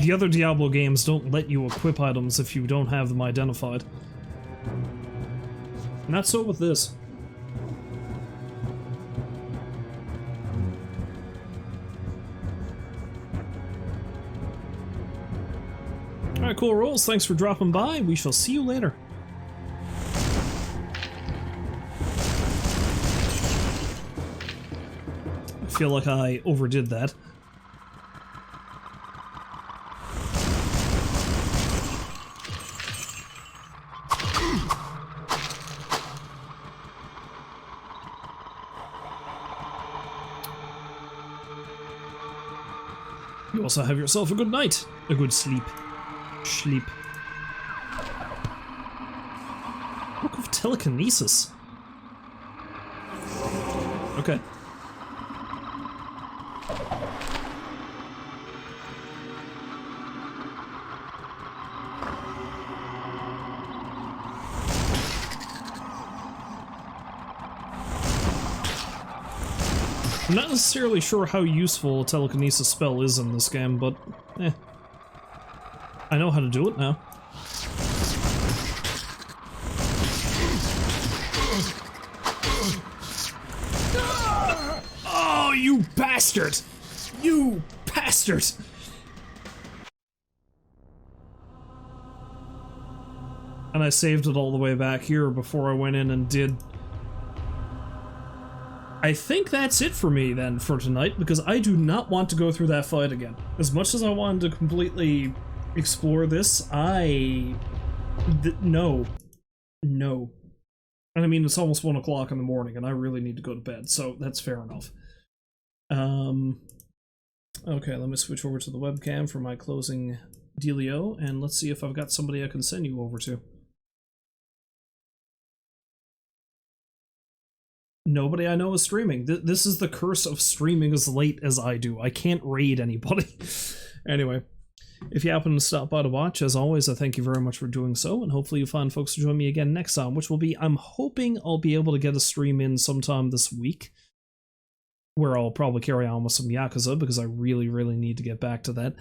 The other Diablo games don't let you equip items if you don't have them identified. Not so with this. Alright, cool rolls. Thanks for dropping by. We shall see you later. I feel like I overdid that. You also have yourself a good night. A good sleep. Sleep. Book of Telekinesis. Okay. I'm not necessarily sure how useful a telekinesis spell is in this game, but eh. I know how to do it now. Oh, you bastard! You bastard! And I saved it all the way back here before I went in and did... I think that's it for me then for tonight, because I do not want to go through that fight again. As much as I wanted to completely explore this, no. No. And I mean, it's almost 1 o'clock in the morning, and I really need to go to bed, so that's fair enough. Okay, let me switch over to the webcam for my closing dealio, and let's see if I've got somebody I can send you over to. Nobody I know is streaming. This is the curse of streaming as late as I do. I can't raid anybody. Anyway, if you happen to stop by to watch, as always, I thank you very much for doing so, and hopefully you find folks to join me again next time, which will be, I'm hoping I'll be able to get a stream in sometime this week. where I'll probably carry on with some Yakuza, because I really, really need to get back to that.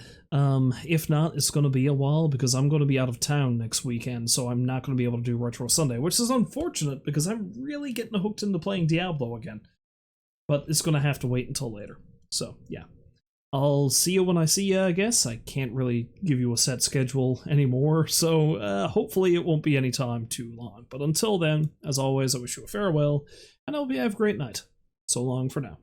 If not, it's going to be a while, because I'm going to be out of town next weekend, so I'm not going to be able to do Retro Sunday, which is unfortunate, because I'm really getting hooked into playing Diablo again. But it's going to have to wait until later. So, yeah. I'll see you when I see you, I guess. I can't really give you a set schedule anymore, so hopefully it won't be any time too long. But until then, as always, I wish you a farewell, and I hope you have a great night. So long for now.